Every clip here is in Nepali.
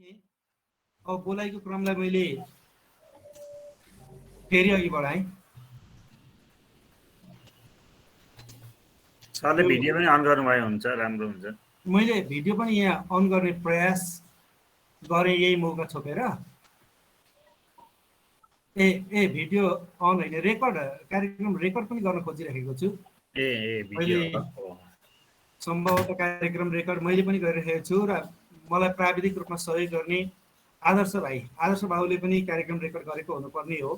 थिएँ। अब बोलाइको क्रमलाई मैले फेरि अघि बढाएँ। सरले भिडियो पनि अन गर्नुभयो हुन्छ, राम्रो हुन्छ। मैले भिडियो पनि यहाँ अन गर्ने प्रयास गरेँ यही मौका छोपेर। भिडियो अन होइन, रेकर्ड कार्यक्रम रेकर्ड पनि गर्न खोजिरहेको छु। भिडियो सम्भवतः कार्यक्रम रेकर्ड मैले पनि गरिरहेको छु र मलाई प्राविधिक रूपमा सहयोग गर्ने आदर्श बाबुले पनि कार्यक्रम रेकर्ड गरेको हुनुपर्ने हो।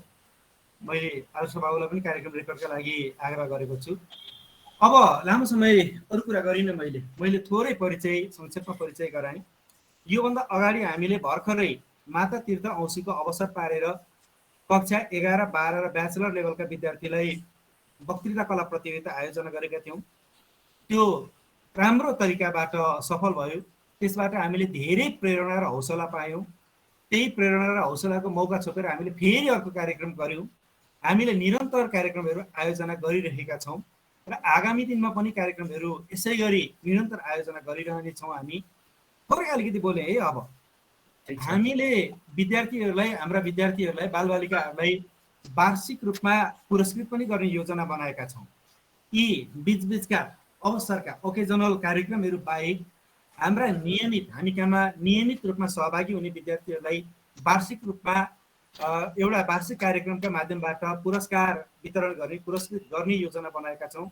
मैले आदर्श बाबुलाई पनि कार्यक्रम रेकर्डका लागि आग्रह गरेको छु। अब लामो समय अरू कुरा गरिनँ। मैले थोरै संक्षेपमा परिचय गराएँ। योभन्दा अगाडि हामीले भर्खरै माता तीर्थ औँसीको अवसर पारेर कक्षा 11, 12 र ब्याचलर लेभलका विद्यार्थीलाई वक्तृता कला प्रतियोगिता आयोजना गरेका थियौँ। त्यो राम्रो तरिकाबाट सफल भयो। त्यसबाट हामीले धेरै प्रेरणा र हौसला पायौँ। त्यही प्रेरणा र हौसलाको मौका छोपेर हामीले फेरि अर्को कार्यक्रम गऱ्यौँ। हामीले निरन्तर कार्यक्रमहरू आयोजना गरिरहेका छौँ र आगामी दिनमा पनि कार्यक्रमहरू यसै गरी निरन्तर आयोजना गरिरहनेछौँ। हामी थोरै अलिकति बोले है। अब हामीले हाम्रा विद्यार्थीहरूलाई बालबालिकाहरूलाई वार्षिक रूपमा पुरस्कृत पनि गर्ने योजना बनाएका छौँ। यी बिचबिचका अवसरका ओकेजनल कार्यक्रमहरू बाहेक हामी कहाँमा नियमित रूपमा सहभागी हुने विद्यार्थीहरूलाई वार्षिक रूपमा एउटा वार्षिक कार्यक्रमका माध्यमबाट पुरस्कार वितरण गर्ने, पुरस्कृत गर्ने योजना बनाएका छौँ।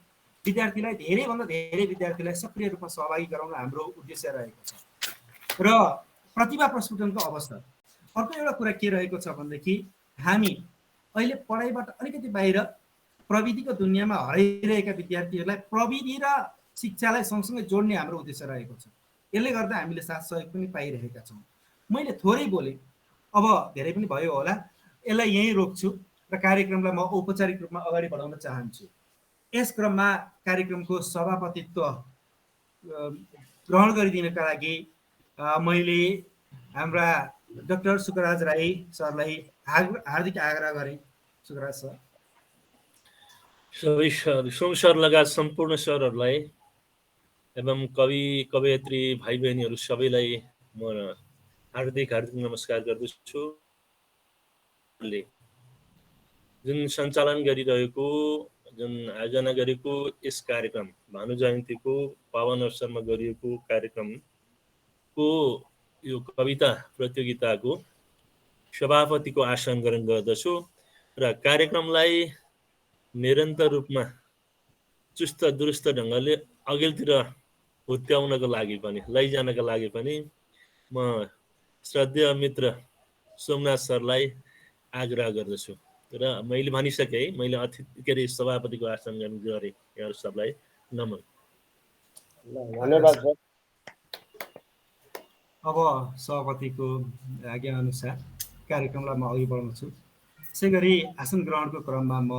विद्यार्थीलाई धेरैभन्दा धेरै विद्यार्थीलाई सक्रिय रूपमा सहभागी गराउन हाम्रो उद्देश्य रहेको छ। र प्रतिभा प्रस्फुटनको अवसर अर्को एउटा कुरा के रहेको छ भनेदेखि हामी अहिले पढाइबाट अलिकति बाहिर प्रविधिको दुनियाँमा हराइरहेका विद्यार्थीहरूलाई प्रविधि र शिक्षालाई सँगसँगै जोड्ने हाम्रो उद्देश्य रहेको छ। यसले गर्दा हामीले साथ सहयोग पनि पाइरहेका छौँ। मैले थोरै बोलेँ, अब धेरै पनि भयो होला। यसलाई यहीँ रोक्छु र कार्यक्रमलाई म औपचारिक रूपमा अगाडि बढाउन चाहन्छु। यस क्रममा कार्यक्रमको सभापतित्व ग्रहण गरिदिनका लागि मैले हाम्रा डाक्टर सुकराज राई सरलाई हार्दिक आग्रह गरेँ। सुकराज सर। सबै सोम सर लगायत सम्पूर्ण सरहरूलाई एवं कवि कवयित्री भाइ बहिनीहरू सबैलाई म हार्दिक नमस्कार गर्दछु। जुन सञ्चालन गरिरहेको, जुन आयोजना गरेको यस कार्यक्रम भानु जयन्तीको पावन अवसरमा गरिएको कार्यक्रमको यो कविता प्रतियोगिताको सभापतिको आसन ग्रहण गर्दछु र कार्यक्रमलाई निरन्तर रूपमा चुस्त दुरुस्त ढङ्गले अघिल्तिर हुत्याउनको लागि पनि, लैजानका लागि पनि म श्रद्धेय मित्र सोमनाथ सरलाई आग्रह गर्दछु। र मैले भनिसकेँ, मैले सभापतिको आसन ग्रहण गरेँ। यहाँहरू सबलाई नमन। धन्यवाद सर। अब सभापतिको आज्ञा अनुसार कार्यक्रमलाई म अघि बढाउँछु। यसै गरी आसन ग्रहणको क्रममा म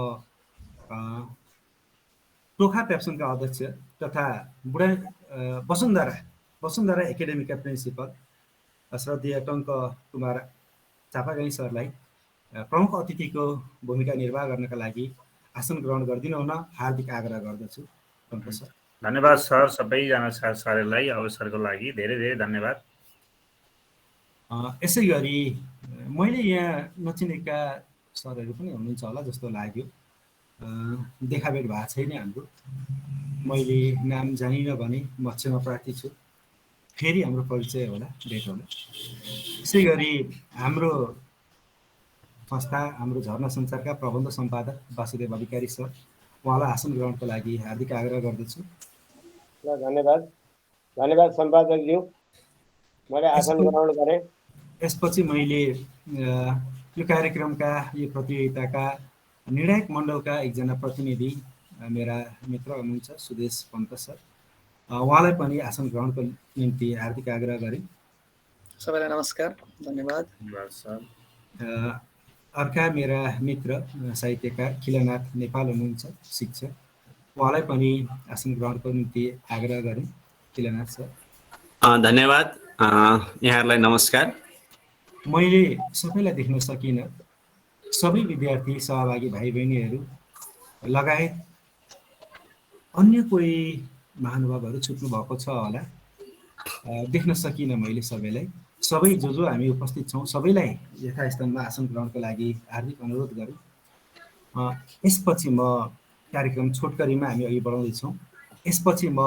टोखा प्याप्सनका अध्यक्ष तथा वसुन्धरा एकाडेमीका प्रिन्सिपल श्रद्धेय टङ्क कुमार चापागाई सरलाई प्रमुख अतिथिको भूमिका निर्वाह गर्नका लागि आसन ग्रहण गरिदिनु हुन हार्दिक आग्रह गर्दछु। टङ्क सर। धन्यवाद सर। सबैजना सरहरूलाई अवसरको लागि धेरै धेरै धन्यवाद। यसै गरी मैले यहाँ नचिनेका सरहरू पनि हुनुहुन्छ होला जस्तो लाग्यो। देखाभेट भएको छैन हाम्रो। मैले नाम जानिनँ भने म क्षमा प्रार्थी छु। फेरि हाम्रो परिचय होला, भेट होला। यसै गरी हाम्रो संस्था, हाम्रो झरना संसारका प्रबन्ध सम्पादक वासुदेव अधिकारी सर, उहाँलाई आसन ग्रहणको लागि हार्दिक आग्रह गर्दछु। धन्यवाद सम्पादकज्यू, मैले आसन ग्रहण गरेँ। यसपछि मैले यो कार्यक्रमका, यो प्रतियोगिताका निर्णायक मण्डलका एकजना प्रतिनिधि मेरा मित्र हुनुहुन्छ सुदेश पन्त सर, उहाँलाई पनि आसन ग्रहणको निम्ति हार्दिक आग्रह गरेँ। सबैलाई नमस्कार, धन्यवाद। अर्का मेरा मित्र साहित्यकार खिलनाथ नेपाल हुनुहुन्छ, शिक्षक, उहाँलाई पनि आसन ग्रहणको निम्ति आग्रह गरेँ। खिलनाथ सर। धन्यवाद। यहाँहरूलाई नमस्कार। मैले सबैलाई देख्न सकिनँ। सबै विद्यार्थी सहभागी भाइ बहिनीहरू लगायत अन्य कोही महानुभावहरू छुट्नु भएको छ होला, देख्न सकिनँ मैले सबैलाई। सबै जो हामी उपस्थित छौँ सबैलाई यथास्थानमा आसन ग्रहणको लागि हार्दिक अनुरोध गरौँ। यसपछि म कार्यक्रम छोटकरीमा हामी अघि बढाउँदैछौँ। यसपछि म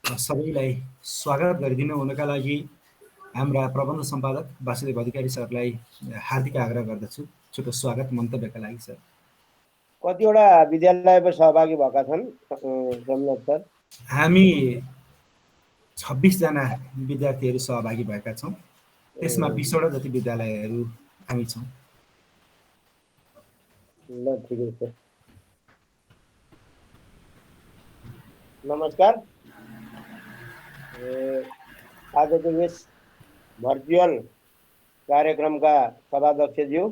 सबैलाई स्वागत गरिदिनु हुनका लागि हाम्रा प्रबन्ध सम्पादक वासुदेव अधिकारी सरलाई हार्दिक आग्रह गर्दछु छोटो स्वागत मन्तव्यका लागि। सर, कतिवटा विद्यालयमा सहभागी भएका छन् सोमनाथ सर? हामी 26 जना विद्यार्थीहरू सहभागी भएका छौँ। त्यसमा 20 वटा जति विद्यालयहरू हामी छौँ। ल ठिकै छ। नमस्कार। आजको यस भर्चुअल कार्यक्रमका सभाध्यक्षज्यू,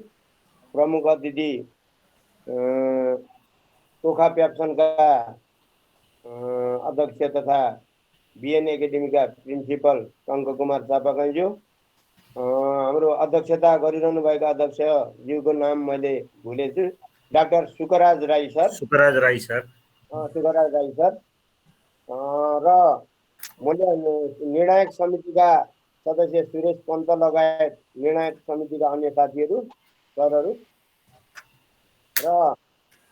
प्रमुख अतिथि टोखा प्याप्सनका अध्यक्ष तथा बिएन एकाडेमीका प्रिन्सिपल टङ्ककुमार चापागाईज्यू, हाम्रो अध्यक्षता गरिरहनु भएका अध्यक्षज्यूको नाम मैले भुलेछु, doctor Sukraj Rai sir. Sukraj Rai sir, Sukraj Rai sir र निर्णायक समितिका सदस्य सुरेश पन्त लगायत निर्णायक समितिका अन्य साथीहरू, सरहरू र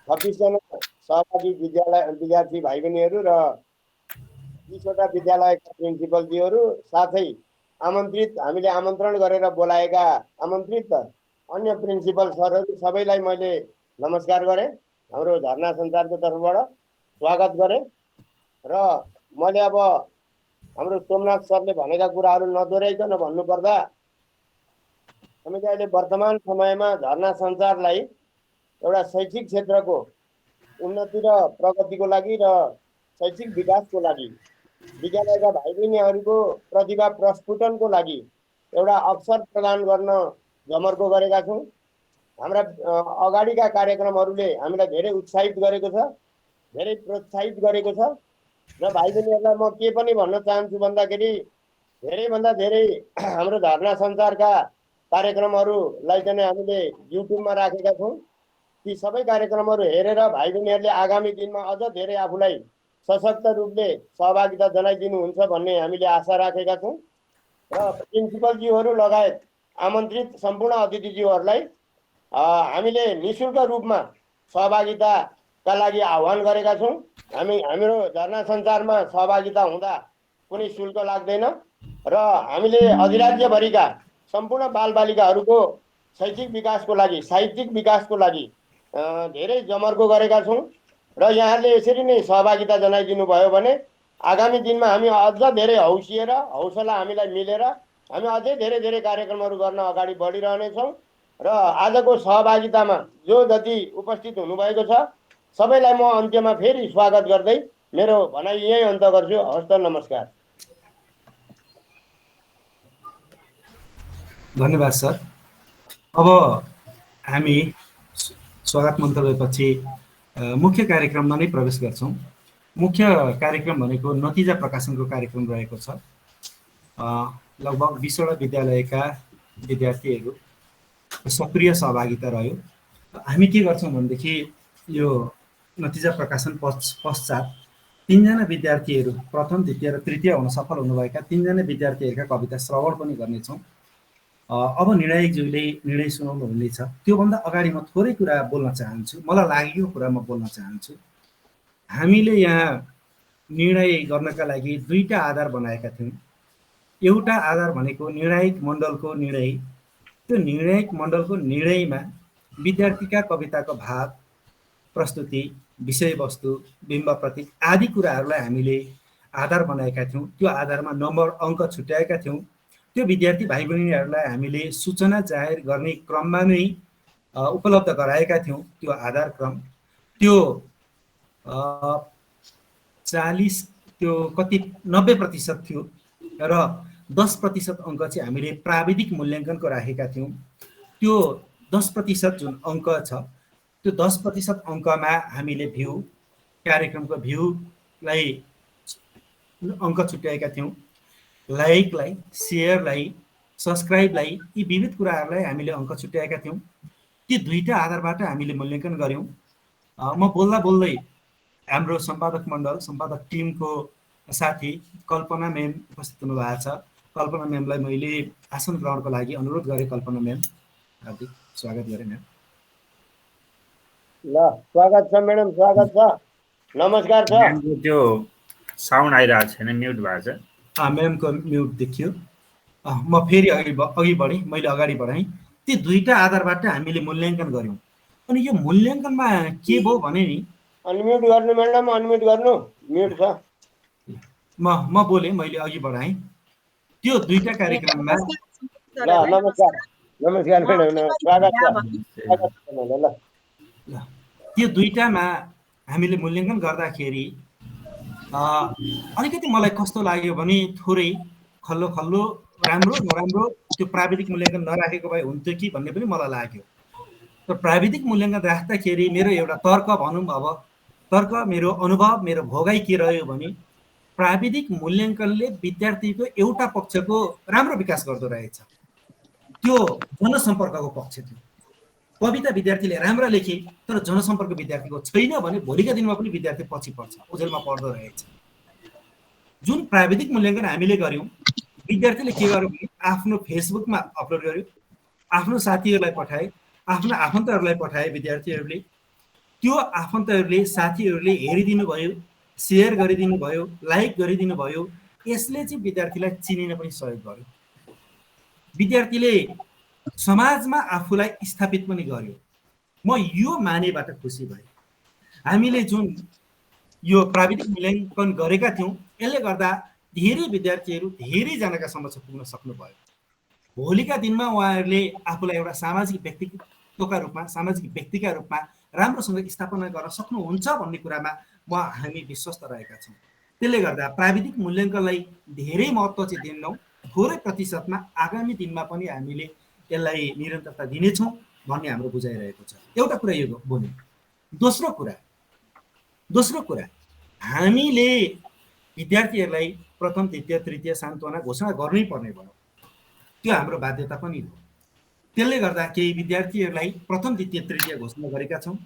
26 जना सहभागी विद्यार्थी भाइ बहिनीहरू र 20 वटा विद्यालयका प्रिन्सिपलजीहरू, साथै आमन्त्रित, हामीले आमन्त्रण गरेर बोलाएका आमन्त्रित अन्य प्रिन्सिपल सरहरू सबैलाई मैले नमस्कार गरेँ। हाम्रो झरना सञ्चारको तर्फबाट स्वागत गरेँ र मैले अब हाम्रो सोमनाथ सरले भनेका कुराहरू नदोहोऱ्याइकन भन्नुपर्दा, हामीले अहिले वर्तमान समयमा झरना सञ्चारलाई एउटा शैक्षिक क्षेत्रको उन्नति र प्रगतिको लागि र शैक्षिक विकासको लागि, विद्यालयका भाइ बहिनीहरूको प्रतिभा प्रस्फुटनको लागि एउटा अवसर प्रदान गर्न जमर्को गरेका छौँ। हाम्रा अगाडिका कार्यक्रमहरूले हामीलाई धेरै उत्साहित गरेको छ, धेरै प्रोत्साहित गरेको छ र भाइ बहिनीहरूलाई म के पनि भन्न चाहन्छु भन्दाखेरि, धेरैभन्दा धेरै हाम्रो धर्ना सञ्चारका कार्यक्रमहरूलाई चाहिँ हामीले युट्युबमा राखेका छौँ। ती सबै कार्यक्रमहरू हेरेर भाइ बहिनीहरूले आगामी दिनमा अझ धेरै आफूलाई सशक्त रूपले सहभागिता जनाइदिनुहुन्छ भन्ने हामीले आशा राखेका छौँ र प्रिन्सिपलज्यूहरू लगायत आमन्त्रित सम्पूर्ण अतिथिज्यूहरूलाई हामीले निःशुल्क रूपमा सहभागिताका लागि आह्वान गरेका छौँ। हाम्रो धर्ना सञ्चारमा सहभागिता हुँदा कुनै शुल्क लाग्दैन र हामीले अधिराज्यभरिका सम्पूर्ण बालबालिकाहरूको शैक्षिक विकासको लागि, साहित्यिक विकासको लागि धेरै जमर्को गरेका छौँ र यहाँहरूले यसरी नै सहभागिता जनाइदिनु भयो भने आगामी दिनमा हामी अझ धेरै हौसिएर, हौसला हामीलाई मिलेर हामी अझै धेरै धेरै कार्यक्रमहरू गर्न अगाडि बढिरहनेछौँ र आजको सहभागितामा जो जति उपस्थित हुनुभएको छ सबैलाई म अन्त्यमा फेरि स्वागत गर्दै मेरो भनाइ यही अन्त गर्छु। हस्त, नमस्कार। धन्यवाद सर। अब हामी स्वागत मन्तव्यपछि मुख्य कार्यक्रममा नै प्रवेश गर्छौँ। मुख्य कार्यक्रम भनेको नतिजा प्रकाशनको कार्यक्रम रहेको छ। लगभग 20 वटा विद्यालयका विद्यार्थीहरू सक्रिय सहभागिता रह्यो। हामी के गर्छौँ भनेदेखि यो नतिजा प्रकाशन पश्चात 3 जना विद्यार्थीहरू, प्रथम, द्वितीय र तृतीय हुन सफल हुनुभएका 3 जना विद्यार्थीहरूका कविता श्रवण पनि गर्नेछौँ। अब निर्णायकज्यूले निर्णय सुनाउनु हुनेछ। त्योभन्दा अगाडि म थोरै कुरा बोल्न चाहन्छु, मलाई लागेको कुरा म बोल्न चाहन्छु। हामीले यहाँ निर्णय गर्नका लागि 2टा आधार बनाएका थियौँ। एउटा आधार भनेको निर्णायक मण्डलको निर्णय। त्यो निर्णायक मण्डलको निर्णयमा विद्यार्थीका कविताको भाव, प्रस्तुति, विषयवस्तु, बिम्ब प्रतीक आदि कुराहरूलाई हामीले आधार बनाएका थियौँ। त्यो आधारमा नम्बर, अङ्क छुट्याएका थियौँ। त्यो विद्यार्थी भाइ बहिनीहरूलाई हामीले सूचना जाहेर गर्ने क्रममा नै उपलब्ध गराएका थियौँ। त्यो आधार क्रम त्यो 90% थियो र 10% अङ्क चाहिँ हामीले प्राविधिक मूल्याङ्कनको राखेका थियौँ। त्यो 10% जुन अङ्क छ, त्यो 10% अङ्कमा हामीले कार्यक्रमको भ्यूलाई अङ्क छुट्याएका थियौँ। लाइकलाई, सेयरलाई, सब्सक्राइबलाई, यी विविध कुराहरूलाई हामीले अङ्क छुट्याएका थियौँ। ती 2टा आधारबाट हामीले मूल्याङ्कन गऱ्यौँ। म बोल्दा बोल्दै हाम्रो सम्पादक मण्डल, सम्पादक टिमको साथी कल्पना मेम उपस्थित हुनुभएको छ। कल्पना म्यामलाई मैले आसन ग्रहणको लागि अनुरोध गरेँ। कल्पना म्याम, हार्दिक स्वागत गरेँ म्याम। ल स्वागत छ म्याडम, स्वागत छ, नमस्कार छ। म्यामको त्यो साउन्ड आइरहेको छैन, म्युट भएको छ। म्यामको म्युट देखियो। म फेरि अघि बढेँ, मैले अगाडि बढाएँ। ती दुईटा आधारबाट हामीले मूल्याङ्कन गऱ्यौँ। अनि यो मूल्याङ्कनमा के भयो भने नि, अनम्युट गर्नु म्याडम, अनम्युट गर्नु, म्युट छ। म बोलेँ, मैले अघि बढाएँ। त्यो दुईटा कार्यक्रममा ल नमस्कार, नमस्कार म्याडम, स्वागत छ, स्वागत छ तपाईँलाई। ल त्यो दुईटामा हामीले मूल्याङ्कन गर्दाखेरि अलिकति मलाई कस्तो लाग्यो भने थोरै खल्लो खल्लो, राम्रो नराम्रो त्यो प्राविधिक मूल्याङ्कन नराखेको भए हुन्थ्यो कि भन्ने पनि मलाई लाग्यो। र प्राविधिक मूल्याङ्कन राख्दाखेरि मेरो एउटा तर्क भनौँ, अब तर्क, मेरो अनुभव, मेरो भोगाइ के रह्यो भने प्राविधिक मूल्याङ्कनले विद्यार्थीको एउटा पक्षको राम्रो विकास गर्दो रहेछ। त्यो जनसम्पर्कको पक्ष थियो। कविता विद्यार्थीले राम्रा लेखे तर जनसम्पर्क विद्यार्थीको छैन भने भोलिका दिनमा पनि विद्यार्थी पछि पर्छ, ओझेलमा पर्दो रहेछ। जुन प्राविधिक मूल्याङ्कन हामीले गऱ्यौँ, विद्यार्थीले के गर्यो भने आफ्नो फेसबुकमा अपलोड गर्यो, आफ्नो साथीहरूलाई पठाए, आफ्नो आफन्तहरूलाई पठाए। विद्यार्थीहरूले त्यो आफन्तहरूले, साथीहरूले हेरिदिनु भयो, सेयर गरिदिनु भयो, लाइक गरिदिनु भयो। यसले चाहिँ विद्यार्थीलाई चिनिन पनि सहयोग गर्यो। विद्यार्थीले समाजमा आफूलाई स्थापित पनि गर्यो। म यो मानेबाट खुसी भएँ। हामीले जुन यो प्राविधिक मूल्याङ्कन गरेका थियौँ, यसले गर्दा धेरै विद्यार्थीहरू धेरैजनाका समक्ष पुग्न सक्नुभयो। भोलिका दिनमा उहाँहरूले आफूलाई एउटा सामाजिक व्यक्तित्वका रूपमा, सामाजिक व्यक्तिका रूपमा राम्रोसँग स्थापना गर्न सक्नुहुन्छ भन्ने कुरामा हामी विश्वस्त रहेका छौँ। त्यसले गर्दा प्राविधिक मूल्याङ्कनलाई धेरै महत्त्व चाहिँ दिन्नौँ। थोरै प्रतिशतमा आगामी दिनमा पनि हामीले यसलाई निरन्तरता दिनेछौँ भन्ने हाम्रो बुझाइरहेको छ। एउटा कुरा यो बोल्यौँ। दोस्रो कुरा हामीले विद्यार्थीहरूलाई प्रथम, द्वितीय, तृतीय सान्त्वना घोषणा गर्नै पर्ने भयो। त्यो हाम्रो बाध्यता पनि हो। त्यसले गर्दा केही विद्यार्थीहरूलाई प्रथम, द्वितीय, तृतीय घोषणा गरेका छौँ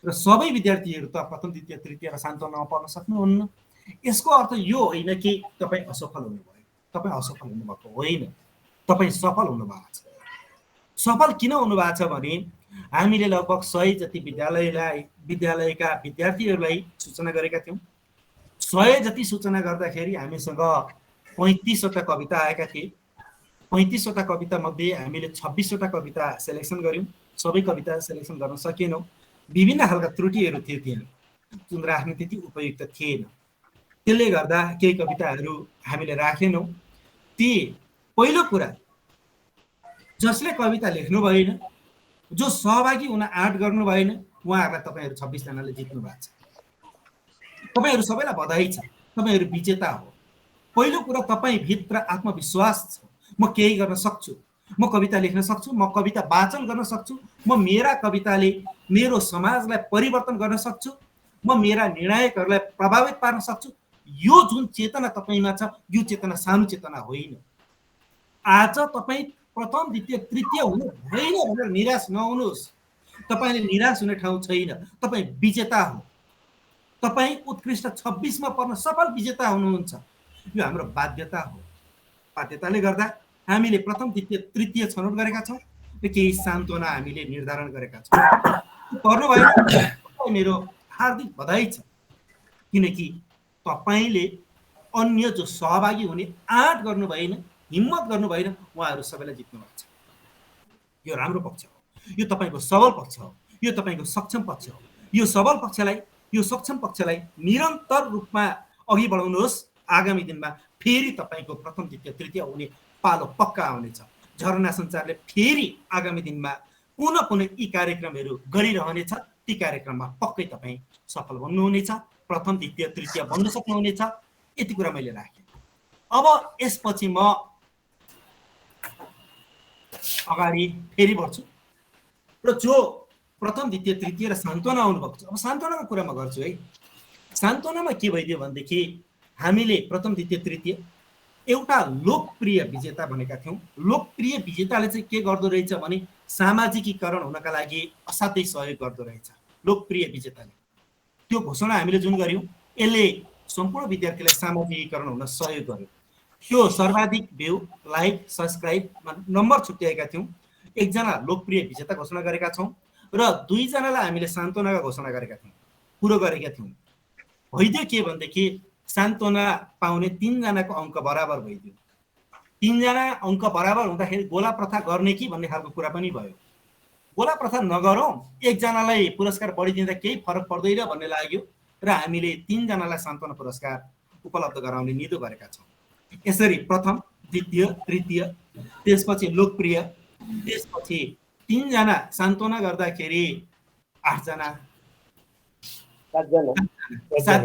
र सबै विद्यार्थीहरू त प्रथम, द्वितीय, तृतीय र सान्त्वनामा पर्न सक्नुहुन्न। यसको अर्थ यो होइन कि तपाईँ असफल हुनुभयो। तपाईँ असफल हुनुभएको होइन, तपाईँ सफल हुनुभएको छ। सफल किन हुनुभएको छ भने हामीले लगभग 100 जति विद्यालयका विद्यार्थीहरूलाई सूचना गरेका थियौँ। 100 जति सूचना गर्दाखेरि हामीसँग 35वटा कविता आएका थिए। 35वटा कविता मध्ये हामीले 26वटा कविता सेलेक्सन गऱ्यौँ। सबै कविता सेलेक्सन गर्न सकेनौँ। विभिन्न खालका त्रुटिहरू थिए त्यहाँ, जुन राख्ने त्यति उपयुक्त थिएन। त्यसले गर्दा केही कविताहरू हामीले राखेनौँ। ती पहिलो कुरा, जसले कविता लेख्नु भएन, जो सहभागी हुन आँट गर्नु भएन, उहाँहरूलाई तपाईँहरू 26 जनाले जित्नु भएको छ। तपाईँहरू सबैलाई बधाई छ, तपाईँहरू विजेता हो। पहिलो कुरा, तपाईँभित्र आत्मविश्वास छ। म केही गर्न सक्छु, म कविता लेख्न सक्छु, म कविता वाचन गर्न सक्छु, म मेरा कविताले मेरो समाजलाई परिवर्तन गर्न सक्छु, म मेरा निर्णायकहरूलाई प्रभावित पार्न सक्छु। यो जुन चेतना तपाईँमा छ, यो चेतना सानो चेतना होइन। आज तपाईँ प्रथम, द्वितीय, तृतीय हुनु भएन भनेर निराश नहुनुहोस्। तपाईँले निराश हुने ठाउँ छैन। तपाईँ विजेता हो। तपाईँ उत्कृष्ट 26मा पर्न सफल विजेता हुनुहुन्छ। यो हाम्रो बाध्यता हो। बाध्यताले गर्दा हामीले प्रथम, द्वितीय, तृतीय छनौट गरेका छौँ र केही सान्त्वना हामीले निर्धारण गरेका छौँ। गर्नुभयो, मेरो हार्दिक बधाई छ, किनकि तपाईँले अन्य जो सहभागी हुने आँट गर्नु भएन, हिम्मत गर्नु भएन, उहाँहरू सबैलाई जित्नु भएको छ। यो राम्रो पक्ष हो। यो तपाईँको सबल पक्ष हो। यो तपाईँको सक्षम पक्ष हो। यो सबल पक्षलाई, यो सक्षम पक्षलाई निरन्तर रूपमा अघि बढाउनुहोस्। आगामी दिनमा फेरि तपाईँको प्रथम, द्वितीय, तृतीय हुने पालो पक्का आउनेछ। झरना सञ्चारले फेरि आगामी दिनमा पुनः यी कार्यक्रमहरू गरिरहनेछ। ती कार्यक्रममा पक्कै तपाईँ सफल बन्नुहुनेछ, प्रथम, द्वितीय, तृतीय बन्न सक्नुहुनेछ। यति कुरा मैले राखेँ। अब यसपछि म अगाडि फेरि बढ्छु र जो प्रथम, द्वितीय, तृतीय र सान्त्वना आउनुभएको छ, अब सान्त्वनाको कुरा म गर्छु है। सान्त्वनामा के भइदियो भनेदेखि हामीले प्रथम, द्वितीय, तृतीय एउटा लोकप्रिय विजेता भनेका थियौँ। लोकप्रिय विजेताले चाहिँ के गर्दो रहेछ भने सामाजिकीकरण हुनका लागि असाध्यै सहयोग गर्दो रहेछ। लोकप्रिय विजेताले त्यो घोषणा हामीले जुन गऱ्यौँ, यसले सम्पूर्ण विद्यार्थीलाई सामाजिकीकरण हुन सहयोग गर्यो। त्यो सर्वाधिक भ्यू, लाइक, सब्सक्राइब नम्बर छुट्याएका थियौँ। एकजना लोकप्रिय विजेता घोषणा गरेका छौँ र 2 जनालाई हामीले सान्त्वनाका घोषणा गरेका थियौँ, पुरो गरेका थियौँ। भइदियो के भनेदेखि सान्त्वना पाउने 3 जनाको अङ्क बराबर भइदियो। 3 जना अङ्क बराबर हुँदाखेरि गोला प्रथा गर्ने कि भन्ने खालको कुरा पनि भयो। गोला प्रथा नगरौँ, 1 जनालाई पुरस्कार बढी दिँदा केही फरक पर्दैन भन्ने लाग्यो र हामीले 3 जनालाई सान्त्वना पुरस्कार उपलब्ध गराउने निधो गरेका छौँ। यसरी प्रथम, द्वितीय, तृतीय, त्यसपछि लोकप्रिय, त्यसपछि 3 जना सान्त्वना गर्दाखेरि 8 जना 7 जना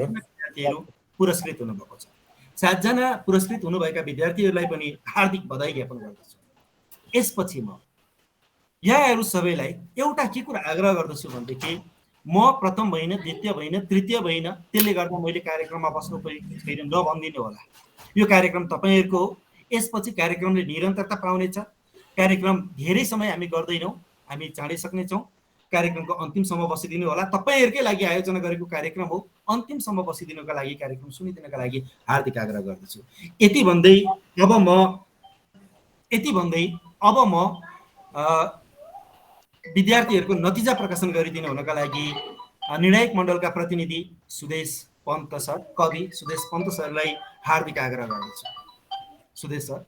विद्यार्थीहरू पुरस्कृत हुनुभएको छ। 7 जना पुरस्कृत हुनुभएका विद्यार्थीहरूलाई पनि हार्दिक बधाई ज्ञापन गर्दछु। यसपछि म यहाँहरू सबैलाई एउटा के कुरा आग्रह गर्दछु भनेदेखि म प्रथम भइन, द्वितीय भइन, तृतीय भइन, त्यसले गर्दा मैले कार्यक्रममा बस्नु छैन नभनिदिनु होला। यो कार्यक्रम तपाईँहरूको हो। यसपछि कार्यक्रमले निरन्तरता पाउनेछ। कार्यक्रम धेरै समय हामी गर्दैनौँ, हामी चाँडै सक्नेछौँ। कार्यक्रमको अन्तिमसम्म बसिदिनु होला। तपाईँहरूकै लागि आयोजना गरेको कार्यक्रम हो। अन्तिमसम्म बसिदिनुका लागि, कार्यक्रम सुनिदिनुका लागि हार्दिक आग्रह गर्दछु। यति भन्दै अब म विद्यार्थीहरूको नतिजा प्रकाशन गरिदिनु हुनका लागि निर्णायक मण्डलका प्रतिनिधि सुदेश पन्त सर, कवि सुदेश पन्त सरलाई हार्दिक आग्रह गर्दछु। सुदेश सर।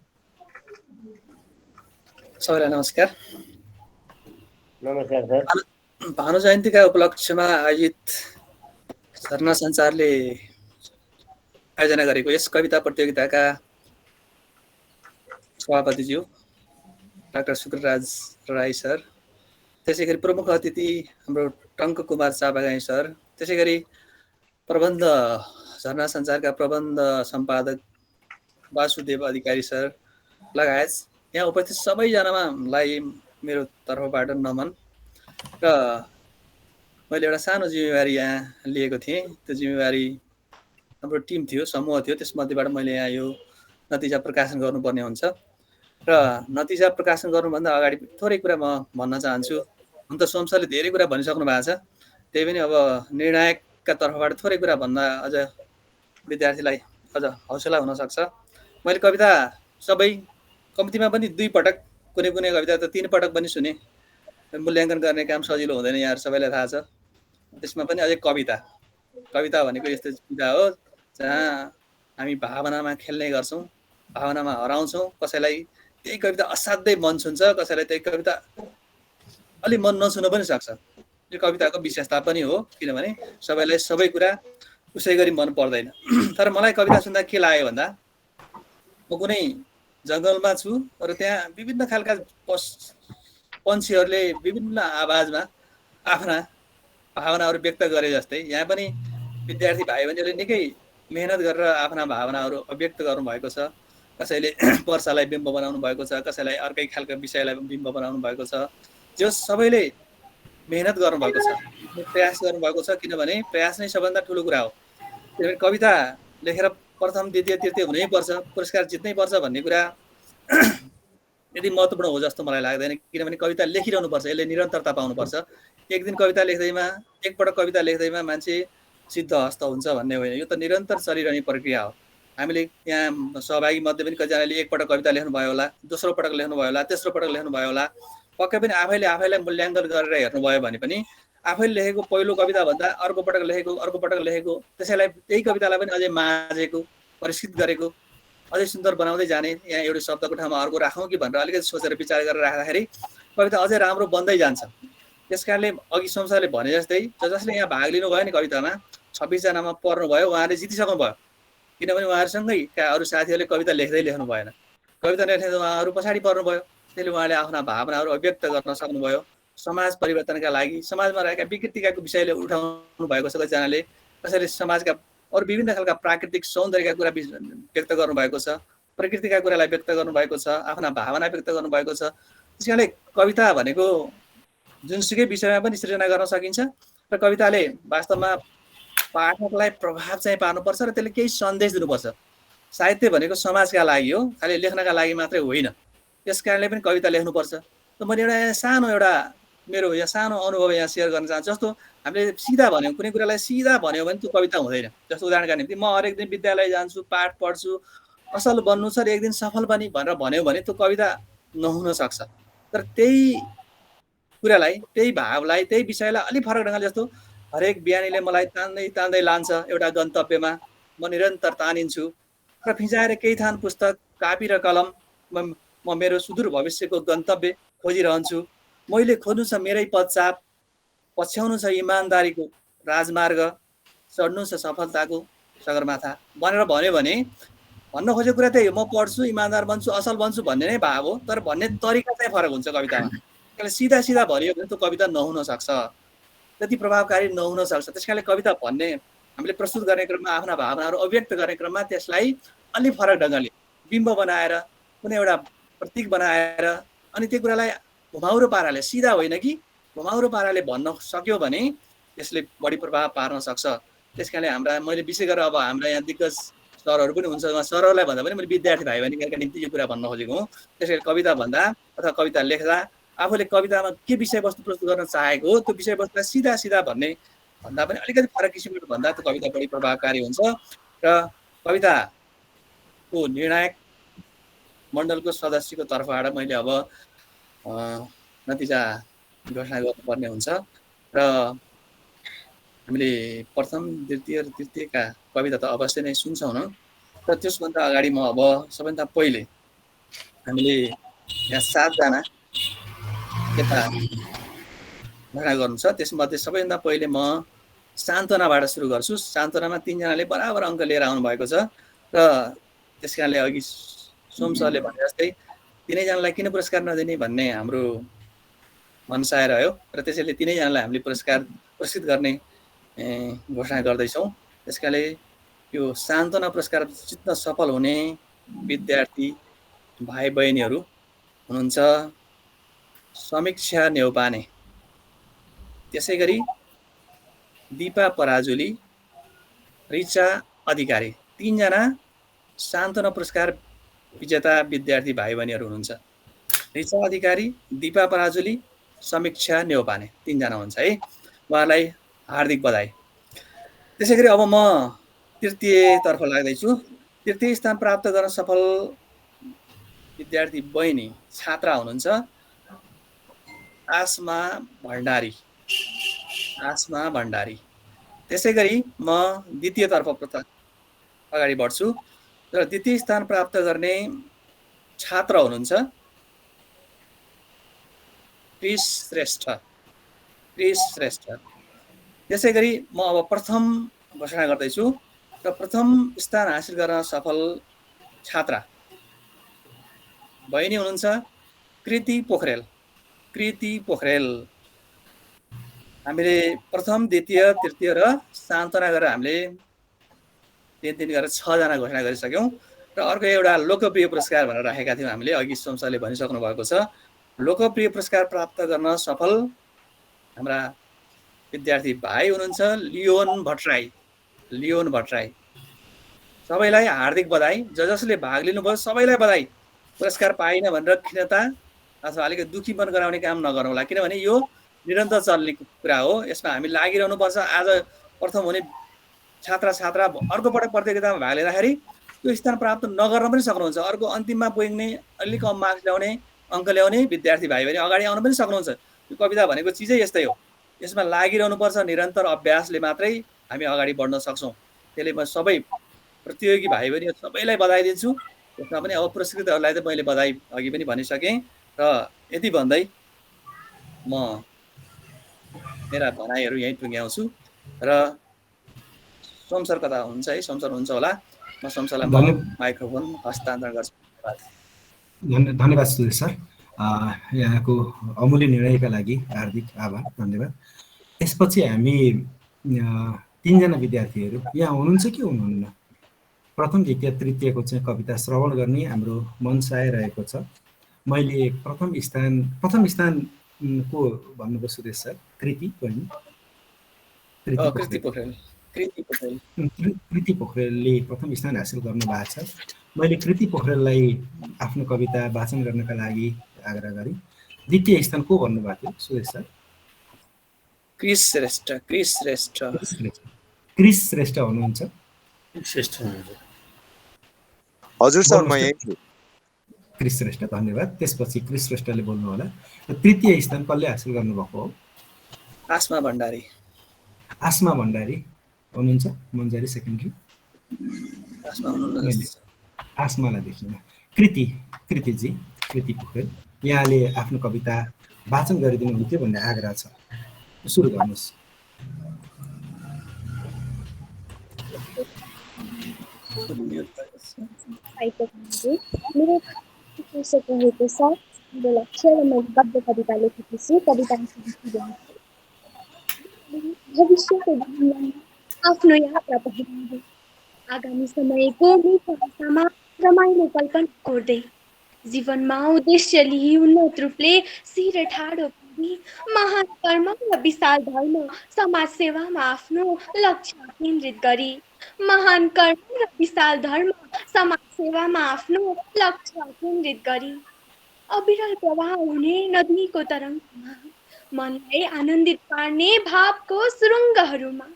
सबैलाई नमस्कार। नमस्कार सर। भानु जयन्तीका उपलक्ष्यमा आयोजित झरना सञ्चारले आयोजना गरेको यस कविता प्रतियोगिताका सभापतिज्यू डाक्टर शुक्रराज राई सर, त्यसै गरी प्रमुख अतिथि हाम्रो टङ्क कुमार चापागाई सर, त्यसै गरी प्रबन्ध झरना सञ्चारका प्रबन्ध सम्पादक वासुदेव अधिकारी सर लगायत यहाँ उपस्थित सबैजनालाई मेरो तर्फबाट नमन। र मैले एउटा सानो जिम्मेवारी यहाँ लिएको थिएँ। त्यो जिम्मेवारी हाम्रो टिम थियो, समूह थियो, त्यसमध्येबाट मैले यहाँ यो नतिजा प्रकाशन गर्नुपर्ने हुन्छ। र नतिजा प्रकाशन गर्नुभन्दा अगाडि थोरै कुरा म भन्न चाहन्छु। हुन त सोम सरले धेरै कुरा भनिसक्नु भएको छ, त्यही पनि अब निर्णायकका तर्फबाट थोरै कुरा भन्दा अझ विद्यार्थीलाई अझ हौसला हुनसक्छ। मैले कविता सबै कम्तीमा पनि 2 पटक, कुनै कुनै कविता त 3 पटक पनि सुने। मूल्याङ्कन गर्ने काम सजिलो हुँदैन, यहाँ सबैलाई थाहा छ। त्यसमा पनि अझै कविता भनेको यस्तो चिज हो जहाँ हामी भावनामा खेल्ने गर्छौँ, भावनामा हराउँछौँ। कसैलाई त्यही कविता असाध्यै मन छुन्छ, कसैलाई त्यही कविता अलि मन नछुन पनि सक्छ। यो कविताको विशेषता पनि हो, किनभने सबैलाई सबै कुरा उसै गरी मन पर्दैन। तर मलाई कविता सुन्दा के लाग्यो भन्दा, म कुनै जङ्गलमा छु र त्यहाँ विभिन्न खालका पन्छीहरूले विभिन्न आवाजमा आफ्ना भावनाहरू व्यक्त गरे जस्तै यहाँ पनि विद्यार्थी भाइ बहिनीहरूले निकै मेहनत गरेर आफ्ना भावनाहरू अभिव्यक्त गर्नुभएको छ। कसैले वर्षालाई बिम्ब बनाउनु भएको छ, कसैलाई अर्कै खालको विषयलाई बिम्ब बनाउनु भएको छ। जो सबैले मेहनत गर्नुभएको छ, प्रयास गर्नुभएको छ, किनभने प्रयास नै सबभन्दा ठुलो कुरा हो। किनभने कविता लेखेर प्रथम, द्वितीय, तृतीय हुनैपर्छ, पुरस्कार जित्नै पर्छ भन्ने कुरा यदि महत्त्वपूर्ण हो जस्तो मलाई लाग्दैन। किनभने कविता लेखिरहनुपर्छ, यसले निरन्तरता पाउनुपर्छ। एक दिन कविता लेख्दैमा, एकपटक कविता लेख्दैमा मान्छे सिद्धहस्त हुन्छ भन्ने होइन, यो त निरन्तर चलिरहने प्रक्रिया हो। हामीले यहाँ सहभागी मध्ये पनि कतिजनाले एकपटक कविता लेख्नुभयो होला, दोस्रो पटक लेख्नुभयो होला, तेस्रो पटक लेख्नुभयो होला। पक्कै पनि आफैलाई मूल्याङ्कन गरेर हेर्नुभयो भने पनि आफैले लेखेको पहिलो कविता भन्दा अर्को पटक लेखेको त्यसैलाई त्यही कवितालाई पनि अझै माझेको, परिष्कृत गरेको, अझै सुन्दर बनाउँदै जाने, यहाँ एउटा शब्दको ठाउँमा अर्को राखौँ कि भनेर अलिकति सोचेर विचार गरेर राख्दाखेरि कविता अझै राम्रो बन्दै जान्छ। त्यसकारणले अघि संसारले भने जस्तै जसले यहाँ भाग लिनुभयो नि कवितामा, 26 जनामा पर्नुभयो, उहाँले जितिसक्नुभयो। किनभने उहाँहरूसँगै अरू साथीहरूले कविता लेख्नु भएन, कविता लेख्दै उहाँहरू पछाडि पर्नुभयो। त्यसले उहाँले आफ्ना भावनाहरू अभिव्यक्त गर्न सक्नुभयो। समाज परिवर्तनका लागि समाजमा रहेका विकृतिका विषयले उठाउनु भएको छ कतिजनाले, कसैले समाजका अरू विभिन्न खालका प्राकृतिक सौन्दर्यका कुरा व्यक्त गर्नुभएको छ, प्रकृतिका कुरालाई व्यक्त गर्नुभएको छ, आफ्ना भावना व्यक्त गर्नुभएको छ। त्यस कारणले कविता भनेको जुनसुकै विषयमा पनि सृजना गर्न सकिन्छ र कविताले वास्तवमा पाठकलाई प्रभाव चाहिँ पार्नुपर्छ र त्यसले केही सन्देश दिनुपर्छ। साहित्य भनेको समाजका लागि हो, खालि लेख्नका लागि मात्रै होइन। त्यस कारणले पनि कविता लेख्नुपर्छ। त मैले मेरो यहाँ सानो अनुभव यहाँ सेयर गर्न चाहन्छु। जस्तो हामीले सिधा भन्यौँ, कुनै कुरालाई सिधा भन्यो भने त्यो कविता हुँदैन। जस्तो उदाहरणका निम्ति म हरेक दिन विद्यालय जान्छु, पाठ पढ्छु, असल बन्नु छ र एक दिन सफल बनी भनेर भन्यो भने त्यो कविता नहुन सक्छ। तर त्यही कुरालाई, त्यही भावलाई, त्यही विषयलाई अलिक फरक ढङ्गले, जस्तो हरेक बिहानीले मलाई तान्दै तान्दै लान्छ एउटा गन्तव्यमा, म निरन्तर तानिन्छु र फिजाएर केही थान पुस्तक, कापी र कलम म मेरो सुदूर भविष्यको गन्तव्य खोजिरहन्छु। मैले खोज्नु छ मेरै पदचाप, पछ्याउनु छ इमान्दारीको राजमार्ग, चढ्नु छ सफलताको सगरमाथा भनेर भन्यो भने भन्न खोजेको कुरा त्यही हो। म पढ्छु, इमान्दार बन्छु, असल बन्छु भन्ने नै भाव हो, तर भन्ने तरिका चाहिँ फरक हुन्छ कवितामा। त्यसले सिधा सिधा भनियो भने त्यो कविता नहुन सक्छ, त्यति प्रभावकारी नहुन सक्छ। त्यस कारणले कविता भन्ने हामीले प्रस्तुत गर्ने क्रममा, आफ्ना भावनाहरू अभिव्यक्त गर्ने क्रममा त्यसलाई अलिक फरक ढङ्गले बिम्ब बनाएर, कुनै एउटा प्रतीक बनाएर, अनि त्यो कुरालाई घुमाउरो पाराले, सिधा होइन कि घुमाउरो पाराले भन्न सक्यो भने त्यसले बढी प्रभाव पार्न सक्छ। त्यस कारणले मैले विशेष गरेर अब हाम्रा यहाँ दिग्गज सरहरू पनि हुन्छ, सरहरूलाई भन्दा पनि मैले विद्यार्थी भाइ बहिनीका निम्ति यो कुरा भन्न खोजेको हुँ। त्यसैले कविता भन्दा अथवा कविता लेख्दा आफूले कवितामा के विषयवस्तु प्रस्तुत गर्न चाहेको हो त्यो विषयवस्तुलाई सिधा सिधा भन्ने भन्दा पनि अलिकति फरक किसिमको भन्दा त्यो कविता बढी प्रभावकारी हुन्छ। र कविताको निर्णायक मण्डलको सदस्यको तर्फबाट मैले अब नतिजा घोषणा गर्नुपर्ने हुन्छ र हामीले प्रथम, द्वितीय र तृतीयका कविता त अवश्य नै सुन्छौँ न। र त्यसभन्दा अगाडि म अब सबैभन्दा पहिले हामीले यहाँ 7 जना यता घोषणा गर्नु छ। त्यसमध्ये सबैभन्दा पहिले म सान्त्वनाबाट सुरु गर्छु। सान्त्वनामा 3 जनाले बराबर अङ्क लिएर आउनुभएको छ र त्यस कारणले अघि सोम सरले भने जस्तै 3 जनालाई किन पुरस्कार नदिने भन्ने हाम्रो मनसाय रह्यो र त्यसैले 3 जनालाई हामीले पुरस्कृत गर्ने घोषणा गर्दैछौँ। त्यसकाले यो सान्त्वना पुरस्कार जित्न सफल हुने विद्यार्थी भाइ बहिनीहरू हुनुहुन्छ समीक्षा नेउपाने, त्यसै गरी दिपा पराजुली, रिचा अधिकारी। 3 जना सान्त्वना पुरस्कार विजेता विद्यार्थी भाइ बहिनीहरू हुनुहुन्छ। रिचा अधिकारी, दिपा पराजुली, समीक्षा नेउपाने 3 जना हुन्छ है। उहाँलाई हार्दिक बधाई। त्यसै गरी अब म तृतीयतर्फ लाग्दैछु। तृतीय स्थान प्राप्त गर्न सफल विद्यार्थी बहिनी छात्रा हुनुहुन्छ आसमा भण्डारी। त्यसै गरी म द्वितीयतर्फ अगाडि बढ्छु र द्वितीय स्थान प्राप्त गर्ने छात्र हुनुहुन्छ क्रिस श्रेष्ठ। त्यसै गरी म अब प्रथम घोषणा गर्दैछु र प्रथम स्थान हासिल गर्न सफल छात्रा बहिनी हुनुहुन्छ कृति पोखरेल। हामीले प्रथम, द्वितीय, तृतीय र सान्त्वना गरेर हामीले 3 गरेर 6 जना घोषणा गरिसक्यौँ। र अर्को एउटा लोकप्रिय पुरस्कार भनेर राखेका थियौँ हामीले, अघि सोम सरले भनिसक्नु भएको छ। लोकप्रिय पुरस्कार प्राप्त गर्न सफल हाम्रा विद्यार्थी भाइ हुनुहुन्छ लियोन भट्टराई। सबैलाई हार्दिक बधाई। जसले भाग लिनुभयो सबैलाई बधाई। पुरस्कार पाइन भनेर खिन्नता अथवा अलिकति दुःखी मन गराउने काम नगरौँला, किनभने यो निरन्तर चल्ने कुरा हो। यसमा हामी लागिरहनुपर्छ। आज प्रथम हुने छात्रा अर्को पटक प्रतियोगितामा भाग लिँदाखेरि त्यो स्थान प्राप्त नगर्न पनि सक्नुहुन्छ। अर्को अन्तिममा पुग्ने, अलिक कम मार्क्स ल्याउने, अङ्क ल्याउने विद्यार्थी भाइ बहिनी अगाडि आउन पनि सक्नुहुन्छ। यो कविता भनेको चिजै यस्तै हो। यसमा लागिरहनुपर्छ। निरन्तर अभ्यासले मात्रै हामी अगाडि बढ्न सक्छौँ। त्यसले म सबै प्रतियोगी भाइ बहिनी सबैलाई बधाई दिन्छु। त्यसमा पनि अब पुरस्कृतहरूलाई त मैले बधाई अघि पनि भनिसकेँ र यति भन्दै म मेरा भनाइहरू यहीँ टुङ्ग्याउँछु र सोम सर कता हुन्छ है? सोम सर हुन्छ होला? म सोम सरलाई माइक्रोफोन हस्तान्तरण गर्छु। धन्यवाद सुरेश सर। यहाँको अमूल्य निर्णयका लागि हार्दिक आभार, धन्यवाद। त्यसपछि हामी 3 जना विद्यार्थीहरू यहाँ हुनुहुन्छ कि हुनुहुन्न? प्रथम, द्वितीय, तृतीयको चाहिँ कविता श्रवण गर्ने हाम्रो मनसाय रहेको छ। मैले प्रथम स्थानको भन्नुभयो सुरेश सर, कृति पोखरेलले प्रथम स्थान हासिल गर्नु भएको छ। मैले कृति पोखरेललाई आफ्नो कविता वाचन गर्नका लागि आग्रह गरेँ। द्वितीय स्थान को भन्नुभएको थियो सुरेश सर? क्रिस श्रेष्ठ हुनुहुन्छ। हजुर सर, म बोल्नुहोस् त। यही छु। क्रिस श्रेष्ठ, धन्यवाद। त्यसपछि क्रिस श्रेष्ठले बोल्नु होला। तृतीय स्थान कसले हासिल गर्नुभएको हो? आसमा भण्डारी। आसमा भण्डारी हुनुहुन्छ। मन्जरी सेकेन्डरी। आसमा हुनुहुन्न मैले जस्तो छ। आसमालाई देखिनँ। कृतिजी, कृति पोखरेल, यहाँले आफ्नो कविता वाचन गरिदिनु हुन्थ्यो भन्ने आग्रह छ। सुरु गर्नुहोस्। मेरो शीर्षक छ मेरो लक्ष्य र मैले गद्य कविता लेखेकी छु। कविता भविष्यको जीवनमा आफ्नो यात्रा पहिराउँदै आगामी समयको मीठो आशामा रमाइलो कल्पना कोर्दै जीवनमा उद्देश्य लिई उन्नत रूपले शिर ठाडो पारी महान कर्म र विशाल धर्म समाज सेवामा आफ्नो लक्ष्य केन्द्रित गरी महान कर्म र विशाल धर्म समाज सेवामा आफ्नो लक्ष्य केन्द्रित गरी अविरल प्रवाह हुने नदीको तरङ्गमा मनलाई आनन्दित पार्ने भावको सुरुङ्गहरूमा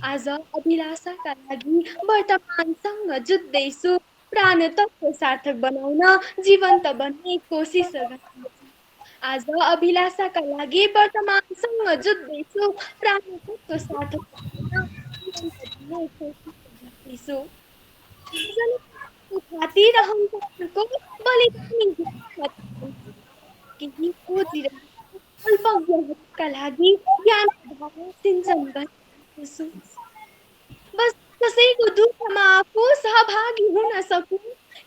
आज अभिलाषाका लागि वर्तमानसँग जुझ्दैछु। प्राण तत्त्व सार्थक बनाउन जीवन्त बन्ने कोसिस गर्दैछु। आज अभिलाषाका लागि वर्तमानसँग जुझ्दैछु। प्राण तत्त्व सार्थक बनाउन जीवन्त बन्ने कोसिस गर्दैछु। खातिर अहङ्कारको बलिदानी केही खोजेर अल्पज्ञहरूका लागि ज्ञान सिञ्चन गर्दैछु। बस कसैको दुःखमा आफू सहभागी हुन सकूँ।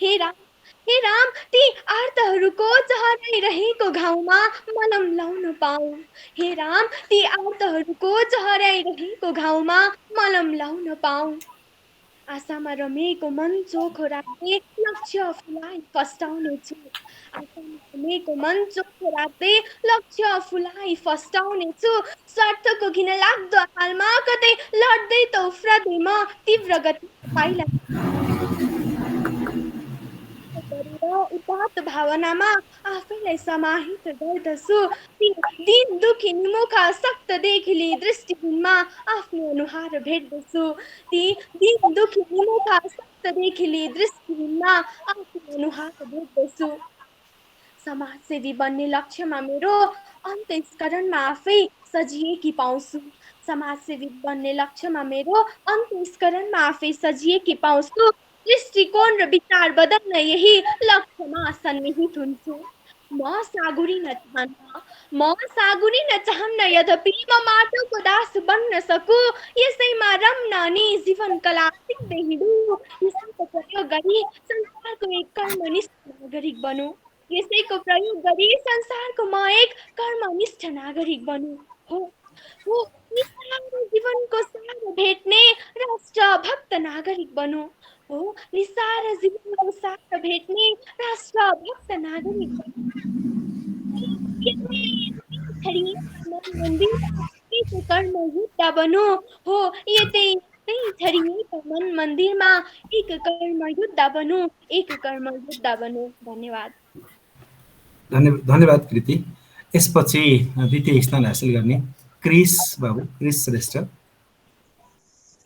हे राम, ती आर्तहरूको चहराइरहेको घाउमा मलम लाउन पाऊँ। हे राम, ती आर्तहरूको चहराइरहेको घाउमा मलम लाउन पाऊँ। आशामा रमेको मन चोखो राख्दै लक्ष्य फुलाई फस्टाउने छु। आशामा रमेको मन चोखो राख्दै लक्ष्य फुलाई फस्टाउने छु। स्वार्थको घिन लाग्दो हालमा कतै लड्दै त उफ्रदै म तीव्र गति पाइला उदात्त भावनामा आफैलाई समाहित गर्दछु। दिन दुखी निमुखा सक्त देखिले दृष्टिहीनमा आफ्नो अनुहार भेट्दछु। ती दिन दुखी निमुखा सक्त देखिले दृष्टिहीनमा आफ्नो अनुहार भेट्दछु। समाजसेवी बन्ने लक्ष्यमा मेरो अन्तस्करणमा आफै सजिएकी पाउँछु। समाजसेवी बन्ने लक्ष्यमा मेरो अन्तस्करणमा आफै सजिएकी पाउँछु। दृष्टिकोण र विचार बदल्न यही लक्ष्यमा सन्निहित हुन्छु। म सागुरिन चाहन्न यद्यपि म माटोको दास बन्न सकु। यसैमा रम्न अनि जीवन कला सिक्दै हिँडु। यसैको प्रयोग गरी संसारको एक कर्मनिष्ठ नागरिक बनु। यसैको प्रयोग गरी संसारको म एक कर्मनिष्ठ नागरिक बनु। हो निस्सार जीवनको सार भेट्ने राष्ट्र भक्त नागरिक बनु। हो निस्सार जीवनको सार भेट्ने राष्ट्र भक्त नागरिक बनु। मन्दिरमा कर्म युद्ध बनु। हो यतै छरिएका मन मन्दिरमा एक कर्म युद्ध बनु। एक कर्म युद्ध बनु। धन्यवाद। धन्यवाद कृति। यसपछि द्वितीय स्थान हासिल गर्ने क्रिस बाबु, क्रिस श्रेष्ठ।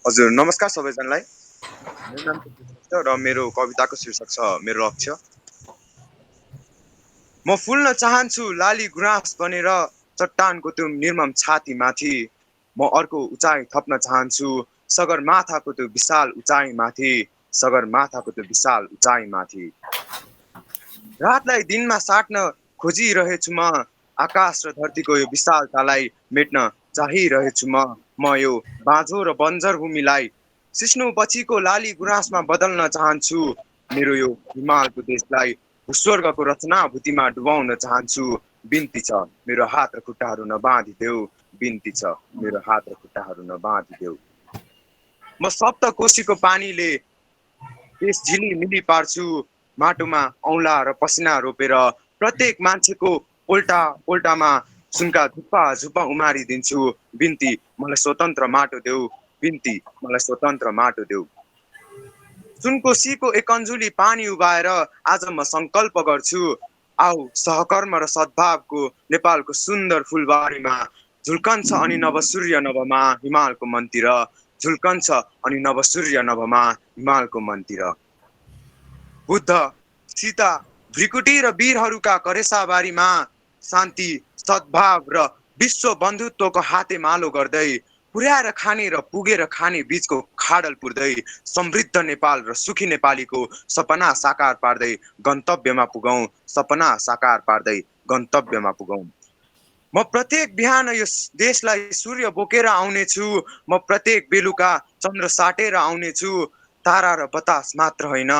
हजुर, नमस्कार सबैजनालाई। मेरो नाम क्रिस श्रेष्ठ र मेरो कविताको शीर्षक छ मेरो लक्ष्य। म फुल्न चाहन्छु लाली गुराँस बनेर चट्टानको त्यो निर्मम छाती माथि। म अर्को उचाइ थप्न चाहन्छु सगरमाथाको त्यो विशाल उचाइ माथि। सगरमाथाको त्यो विशाल उचाइ माथि। रातलाई दिनमा साट्न खोजिरहेछु म। आकाश र धरतीको यो विशालतालाई मेट्न चाहिरहेछु म यो बाँझो र बन्जर भूमिलाई सिस्नो पछिको लाली गुराँसमा बदल्न चाहन्छु। मेरो यो हिमालको देशलाई भूस्वर्गको रचनाभूतिमा डुबाउन चाहन्छु। बिन्ती छ मेरो हात र खुट्टाहरू नबाँधिदेऊ। बिन्ती छ मेरो हात र खुट्टाहरू नबाँधिदेऊ। म सप्तकोशीको पानीले देश झिलिमिली पार्छु। माटोमा औँला र पसिना रोपेर प्रत्येक मान्छेको ओल्टामा सुनका झुप्पा झुप्पा उमारिदिन्छु। बिन्ती मलाई स्वतन्त्र माटो देऊ। बिन्ती मलाई स्वतन्त्र माटो देऊ। सुनकोशीको एक अन्जुली पानी उभाएर आज म सङ्कल्प गर्छु। आऊ सहकर्म र सद्भावको नेपालको सुन्दर फुलबारीमा झुल्कन्छ अनि नवसूर्य नभमा हिमालको मनतिर। झुल्कन्छ अनि नवसूर्य नभमा हिमालको मनतिर। बुद्ध, सीता, भृकुटी र वीरहरूका करेसाबारीमा शान्ति, सद्भाव र विश्व बन्धुत्वको हातेमालो गर्दै पुर्याएर खाने र पुगेर खाने बीचको खाडल पुर्दै समृद्ध नेपाल र सुखी नेपालीको सपना साकार पार्दै गन्तव्यमा पुगौँ, सपना साकार पार्दै गन्तव्यमा पुगौँ। म प्रत्येक बिहान यस देशलाई सूर्य बोकेर आउनेछु, म प्रत्येक बेलुका चन्द्र साटेर आउनेछु। तारा र बतास मात्र होइन,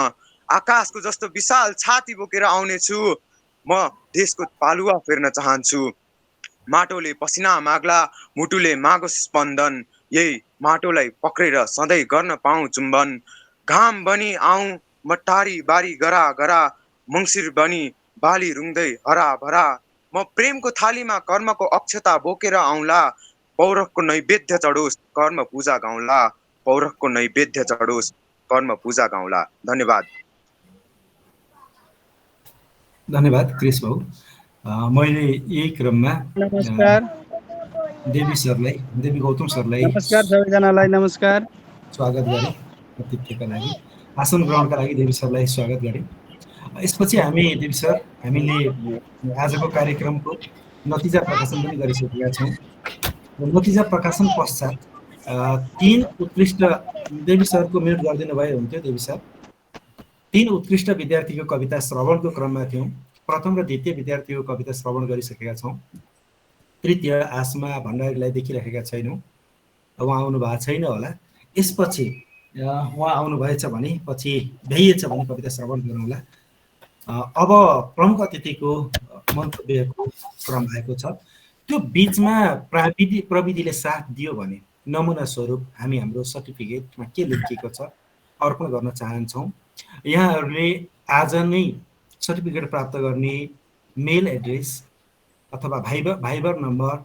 आकाशको जस्तो विशाल छाती बोकेर आउनेछु। म देशको पालुवा फेर्न चाहन्छु। माटोले पसिना माग्ला, मुटुले मागोस् स्पन्दन, यही माटोलाई पक्रेर सधैँ गर्न पाऊँ चुम्बन। घाम बनी आऊँ म टारी बारी गरा गरा, मङ्सिर बनी बाली रुङ्दै हरा भरा। म प्रेमको थालीमा कर्मको अक्षता बोकेर आउँला, पौरखको नैवेद्य चढोस् कर्म पूजा गाउँला, पौरखको नैवेद्य चढोस् कर्म पूजा गाउँला। धन्यवाद। धन्यवाद क्रिस भाउ। मैले यही क्रममा नमस्कार। देवी सरलाई, देवी गौतम सरलाई नमस्कार सबैजनालाई, नमस्कार। स्वागत गरेँ आतिथ्यका लागि। आसन ग्रहणका लागि देवी सरलाई स्वागत गरेँ। यसपछि देवी सर हामीले आजको कार्यक्रमको नतिजा प्रकाशन पनि गरिसकेका छौँ। नतिजा प्रकाशन पश्चात 3 उत्कृष्ट, देवी सरको म्युट गरिदिनु भयो हुन्थ्यो देवी सर। 3 उत्कृष्ट विद्यार्थीको कविता श्रवणको क्रममा थियौँ। प्रथम र द्वितीय विद्यार्थीको कविता श्रवण गरिसकेका छौँ। तृतीय आसमा भण्डारीलाई देखिरहेका छैनौँ, उहाँ आउनु भएको छैन होला। यसपछि उहाँ आउनुभएछ भने, पछि भ्याइएछ भने कविता श्रवण गरौँला। अब प्रमुख अतिथिको मन्तव्यको क्रम आएको छ। त्यो बिचमा प्रविधिले साथ दियो भने नमुना स्वरूप हामी हाम्रो सर्टिफिकेटमा के लेखिएको छ अर्पण गर्न चाहन्छौँ। यहाँहरूले आज नै सर्टिफिकेट प्राप्त गर्ने मेल एड्रेस अथवा भाइबर नम्बर,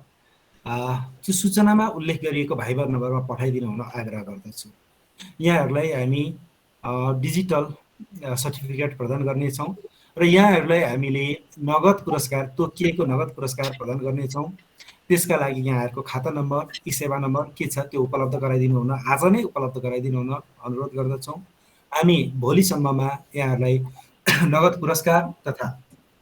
त्यो सूचनामा उल्लेख गरिएको भाइबर नम्बरमा पठाइदिनु हुन आग्रह गर्दछु। यहाँहरूलाई हामी डिजिटल सर्टिफिकेट प्रदान गर्नेछौँ र यहाँहरूलाई हामीले नगद पुरस्कार, तोकिएको नगद पुरस्कार प्रदान गर्नेछौँ। त्यसका लागि यहाँहरूको खाता नम्बर, ई सेवा नम्बर के छ त्यो उपलब्ध गराइदिनु हुन, आज नै उपलब्ध गराइदिनु हुन अनुरोध गर्दछौँ। हामी भोलिसम्ममा यहाँहरूलाई नगद पुरस्कार तथा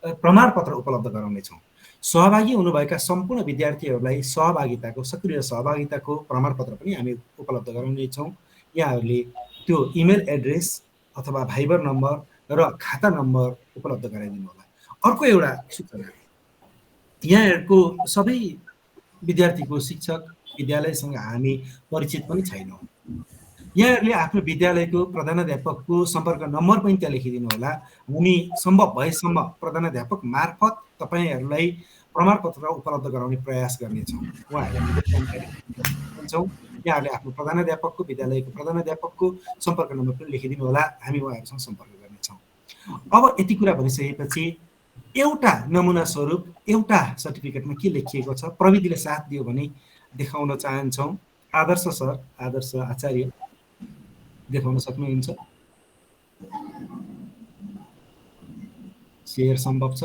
प्रमाणपत्र उपलब्ध गराउनेछौँ। सहभागी हुनुभएका सम्पूर्ण विद्यार्थीहरूलाई सहभागिताको, सक्रिय सहभागिताको प्रमाणपत्र पनि हामी उपलब्ध गराउनेछौँ। यहाँहरूले त्यो इमेल एड्रेस अथवा भाइबर नम्बर र खाता नम्बर उपलब्ध गराइदिनु होला। अर्को एउटा सूचना, यहाँहरूको सबै विद्यार्थीको शिक्षक विद्यालयसँग हामी परिचित पनि छैनौँ। यहाँहरूले आफ्नो विद्यालयको प्रधानाध्यापकको सम्पर्क नम्बर पनि त्यहाँ लेखिदिनु होला। हामी सम्भव भएसम्म प्रधानाध्यापक मार्फत तपाईँहरूलाई प्रमाणपत्र उपलब्ध गराउने प्रयास गर्नेछौँ। उहाँहरूलाई जानकारी दिन्छौँ। यहाँहरूले आफ्नो प्रधानाध्यापकको, विद्यालयको प्रधानाध्यापकको सम्पर्क नम्बर पनि लेखिदिनु होला, हामी उहाँहरूसँग सम्पर्क गर्नेछौँ। अब यति कुरा भनिसकेपछि एउटा नमुना स्वरूप एउटा सर्टिफिकेटमा के लेखिएको छ प्रविधिले साथ दियो भने देखाउन चाहन्छौँ। आदर्श सर, आदर्श आचार्य देखाउन सक्नुहुन्छ? सेयर सम्भव छ?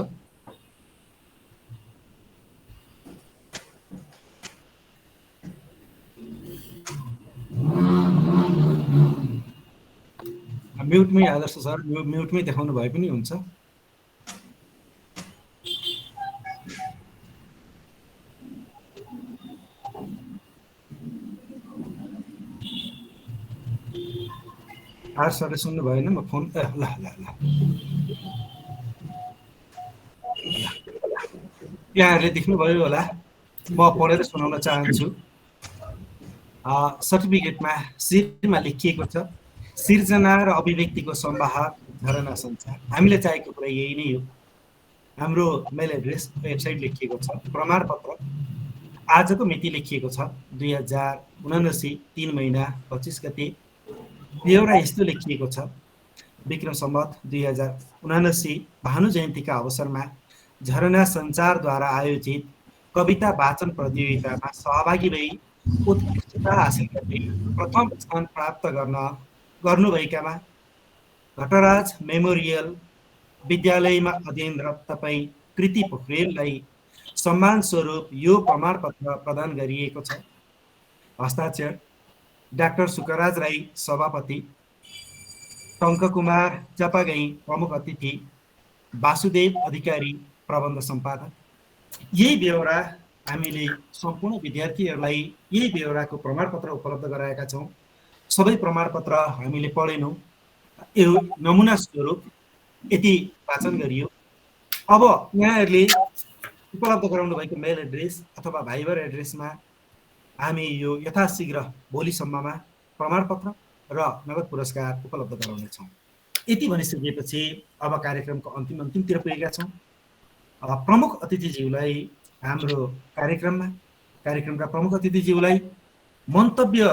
म्युटमै आदर्श सर, म्युटमै देखाउनु भए पनि हुन्छ। सरले सुन्नु भएन, म फोन ल यहाँहरूले देख्नुभयो होला, म पढेर सुनाउन चाहन्छु। सर्टिफिकेटमा शिरमा लेखिएको छ, सिर्जना र अभिव्यक्तिको सम्वाहक झरना सञ्चार। हामीले चाहेको कुरा यही नै हो। हाम्रो मेल एड्रेस, वेबसाइट लेखिएको छ। प्रमाणपत्र आजको मिति लेखिएको छ 2079 3 महिना 25 गते। बेहोरा यस्तो लेखिएको छ, विक्रम सम्वत 2079 भानु जयन्तीका अवसरमा झरना सञ्चारद्वारा आयोजित कविता वाचन प्रतियोगितामा सहभागी भई उत्कृष्टता हासिल गर्दै प्रथम स्थान प्राप्त गर्नुभएकामा घटराज मेमोरियल विद्यालयमा अध्ययनरत तपाईँ कृति पोखरेललाई सम्मान स्वरूप यो प्रमाणपत्र प्रदान गरिएको छ। हस्ताक्षर डाक्टर सुकराज राई, सभापति, टङ्ककुमार चपागाई प्रमुख अतिथि, वासुदेव अधिकारी प्रबन्ध सम्पादक। यही बेहोरा हामीले सम्पूर्ण विद्यार्थीहरूलाई यही बेहोराको प्रमाणपत्र उपलब्ध गराएका छौँ। सबै प्रमाणपत्र हामीले पढेनौँ, यो नमुना स्वरूप यति वाचन गरियो। अब यहाँहरूले उपलब्ध गराउनु भएको मेल एड्रेस अथवा भाइबर एड्रेसमा हामी यो यथाशीघ्र भोलिसम्ममा प्रमाणपत्र र नगद पुरस्कार उपलब्ध गराउनेछौँ। यति भनिसकेपछि अब कार्यक्रमको अन्तिमतिर पुगेका छौँ। प्रमुख अतिथिज्यूलाई हाम्रो कार्यक्रमका प्रमुख अतिथिज्यूलाई मन्तव्य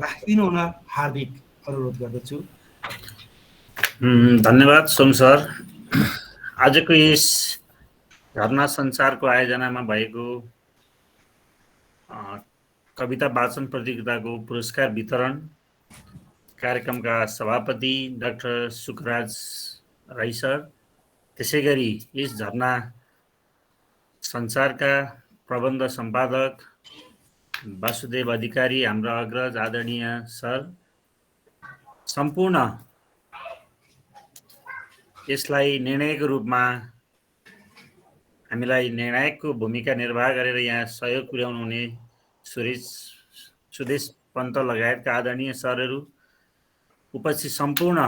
राखिदिनु हुन हार्दिक अनुरोध गर्दछु। धन्यवाद सोम सर। आजको यस झरना संसारको आयोजनामा भएको कविता वाचन प्रतियोगिताको पुरस्कार वितरण कार्यक्रमका सभापति डाक्टर सुखराज राई सर, त्यसै गरी यस झरना संसारका प्रबन्ध सम्पादक वासुदेव अधिकारी, हाम्रा अग्रज आदरणीय सर, सम्पूर्ण यसलाई निर्णायकको रूपमा हामीलाई निर्णायकको भूमिका निर्वाह गरेर यहाँ सहयोग पुर्याउनु हुने सुदेश पन्त लगायतका आदरणीय सरहरू, उपस्थित सम्पूर्ण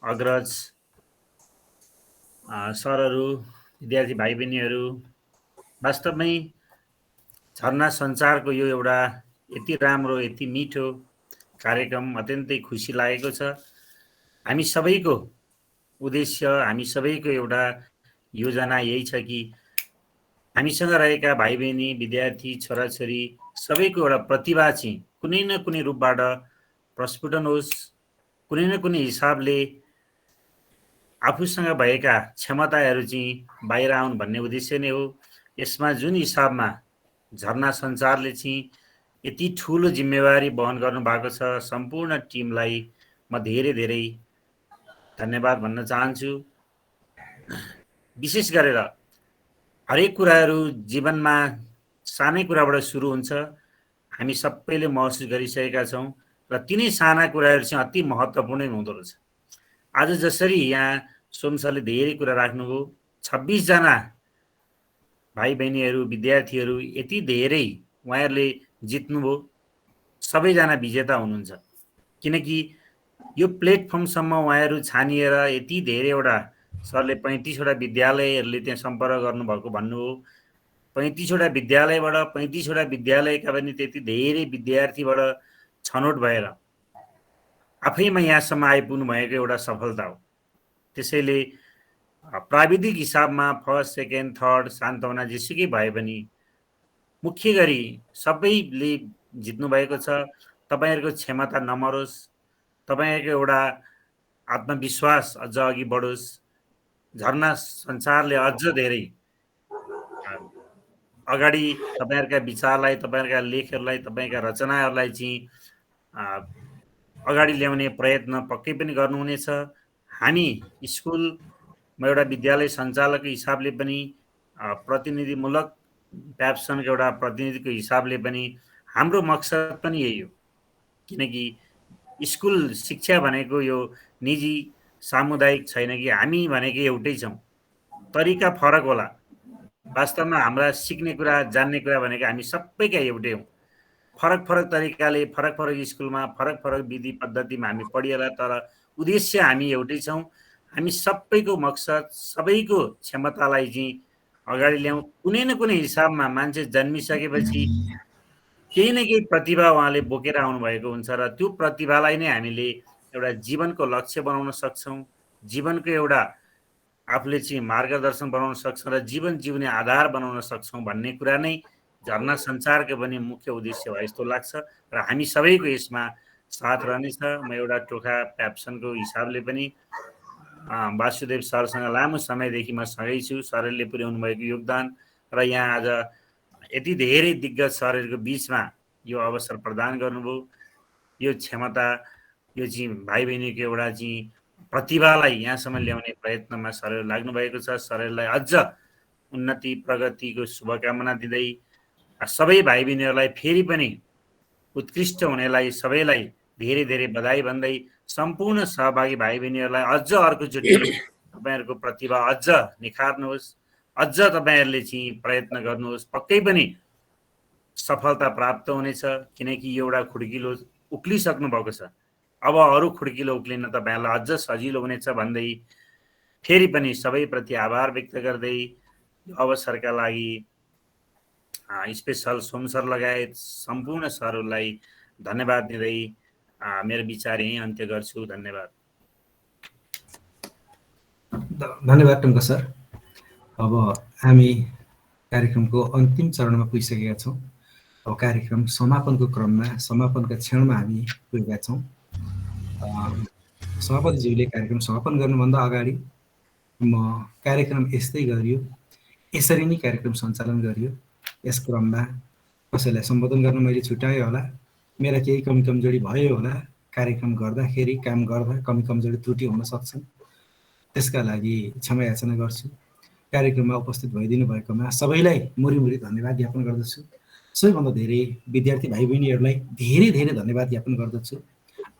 अग्रज सरहरू, विद्यार्थी भाइ बहिनीहरू, वास्तवमै झरना संसारको यो एउटा यति राम्रो, यति मिठो कार्यक्रम अत्यन्तै खुसी लागेको छ। हामी सबैको उद्देश्य, हामी सबैको एउटा योजना यही छ कि हामीसँग रहेका भाइ बहिनी, विद्यार्थी, छोराछोरी सबैको एउटा प्रतिभा चाहिँ कुनै न कुनै रूपबाट प्रस्फुटन होस्, कुनै न कुनै हिसाबले आफूसँग भएका क्षमताहरू चाहिँ बाहिर आउन् भन्ने उद्देश्य नै हो। यसमा जुन हिसाबमा झरना संसारले चाहिँ यति ठुलो जिम्मेवारी वहन गर्नुभएको छ, सम्पूर्ण टिमलाई म धेरै धेरै धन्यवाद भन्न चाहन्छु। विशेष गरेर हरेक कुराहरू जीवनमा सानै कुराबाट सुरु हुन्छ, हामी सबैले महसुस गरिसकेका छौँ र तिनै साना कुराहरू चाहिँ अति महत्त्वपूर्ण हुँदो रहेछ। आज जसरी यहाँ सोम सरले धेरै कुरा राख्नुभयो, 26 जना भाइ बहिनीहरू, विद्यार्थीहरू यति धेरै उहाँहरूले जित्नुभयो, सबैजना विजेता हुनुहुन्छ। किनकि यो प्लेटफर्मसम्म उहाँहरू छानिएर यति धेरैवटा सरले 35वटा विद्यालयहरूले त्यहाँ सम्पर्क गर्नुभएको भन्नुभयो। 35वटा विद्यालयबाट 35वटा विद्यालयका पनि त्यति धेरै विद्यार्थीबाट छनौट भएर आफैमा यहाँसम्म आइपुग्नु भएको एउटा सफलता हो। त्यसैले प्राविधिक हिसाबमा फर्स्ट, सेकेन्ड, थर्ड सान्तवना जेसुकै भए पनि मुख्य गरी सबैले जित्नु भएको छ। तपाईँहरूको क्षमता नमरोस्, तपाईँहरूको एउटा आत्मविश्वास अझ अघि बढोस्, झरना संसारले अझ धेरै अगाडि तपाईँहरूका विचारलाई, तपाईँहरूका लेखहरूलाई, तपाईँका रचनाहरूलाई चाहिँ अगाडि ल्याउने प्रयत्न पक्कै पनि गर्नुहुनेछ। हामी स्कुलमा एउटा विद्यालय सञ्चालकको हिसाबले पनि, प्रतिनिधिमूलक प्याप्सनको एउटा प्रतिनिधिको हिसाबले पनि हाम्रो मकसद पनि यही हो। किनकि स्कुल शिक्षा भनेको यो निजी सामुदायिक छैन कि हामी भनेको एउटै छौँ, तरिका फरक होला। वास्तवमा हाम्रा सिक्ने कुरा, जान्ने कुरा भनेको हामी सबैका एउटै हौँ। फरक फरक तरिकाले, फरक फरक स्कुलमा, फरक फरक विधि पद्धतिमा हामी पढिएला, तर उद्देश्य हामी एउटै छौँ। हामी सबैको मकसद, सबैको क्षमतालाई चाहिँ अगाडि ल्याउँ। कुनै न कुनै हिसाबमा मान्छे जन्मिसकेपछि केही न केही प्रतिभा उहाँले बोकेर आउनुभएको हुन्छ र त्यो प्रतिभालाई नै हामीले एउटा जीवनको लक्ष्य बनाउन सक्छौँ, जीवनको एउटा आफूले चाहिँ मार्गदर्शन बनाउन सक्छौँ र जीवन जिउने आधार बनाउन सक्छौँ भन्ने कुरा नै झरना संसारको पनि मुख्य उद्देश्य हो जस्तो लाग्छ र हामी सबैको यसमा साथ रहनेछ। म एउटा टोखा प्याप्सनको हिसाबले पनि वासुदेव सरसँग लामो समयदेखि म सँगै छु। सरले पुर्याउनु भएको योगदान र यहाँ आज यति धेरै दिग्गज सरहरूको बिचमा यो अवसर प्रदान गर्नुभयो। यो क्षमता, यो चाहिँ भाइ बहिनीको एउटा चाहिँ प्रतिभालाई यहाँसम्म ल्याउने प्रयत्नमा सरहरू लाग्नु भएको छ। सरहरूलाई अझ उन्नति प्रगतिको शुभकामना दिँदै सबै भाइ बहिनीहरूलाई फेरि पनि उत्कृष्ट हुनेलाई सबैलाई धेरै धेरै बधाई भन्दै सम्पूर्ण सहभागी भाइ बहिनीहरूलाई अझ अर्कोचोटि तपाईँहरूको प्रतिभा अझ निखार्नुहोस्, अझ तपाईँहरूले चाहिँ प्रयत्न गर्नुहोस्, पक्कै पनि सफलता प्राप्त हुनेछ। किनकि एउटा खुड्किलो उक्लिसक्नु भएको छ, अब अरू खुड्किलो उक्लिन तपाईँहरूलाई अझ सजिलो हुनेछ भन्दै फेरि पनि सबैप्रति आभार व्यक्त गर्दै अवसरका लागि स्पेसल सोम सर लगायत सम्पूर्ण सरहरूलाई धन्यवाद दिँदै मेरो विचार यहीँ अन्त्य गर्छु। धन्यवाद। धन्यवाद टङ्क सर। अब हामी कार्यक्रमको अन्तिम चरणमा पुगिसकेका छौँ। अब कार्यक्रम समापनको क्रममा, समापनका क्षणमा हामी पुगेका छौँ। सभापतिज्यूले कार्यक्रम समापन गर्नुभन्दा अगाडि कार्यक्रम यस्तै गरियो, यसरी नै कार्यक्रम सञ्चालन गरियो, यस क्रममा कसैलाई सम्बोधन गर्न मैले छुट्याएँ होला, मेरा केही कमी कमजोरी भयो होला, कार्यक्रम गर्दाखेरि काम गर्दा कमी कमजोरी त्रुटि हुन सक्छन्, त्यसका लागि क्षमा याचना गर्छु। कार्यक्रममा उपस्थित भइदिनु भएकोमा सबैलाई मुरी धन्यवाद ज्ञापन गर्दछु। सबैभन्दा धेरै विद्यार्थी भाइ बहिनीहरूलाई धेरै धेरै धन्यवाद ज्ञापन गर्दछु।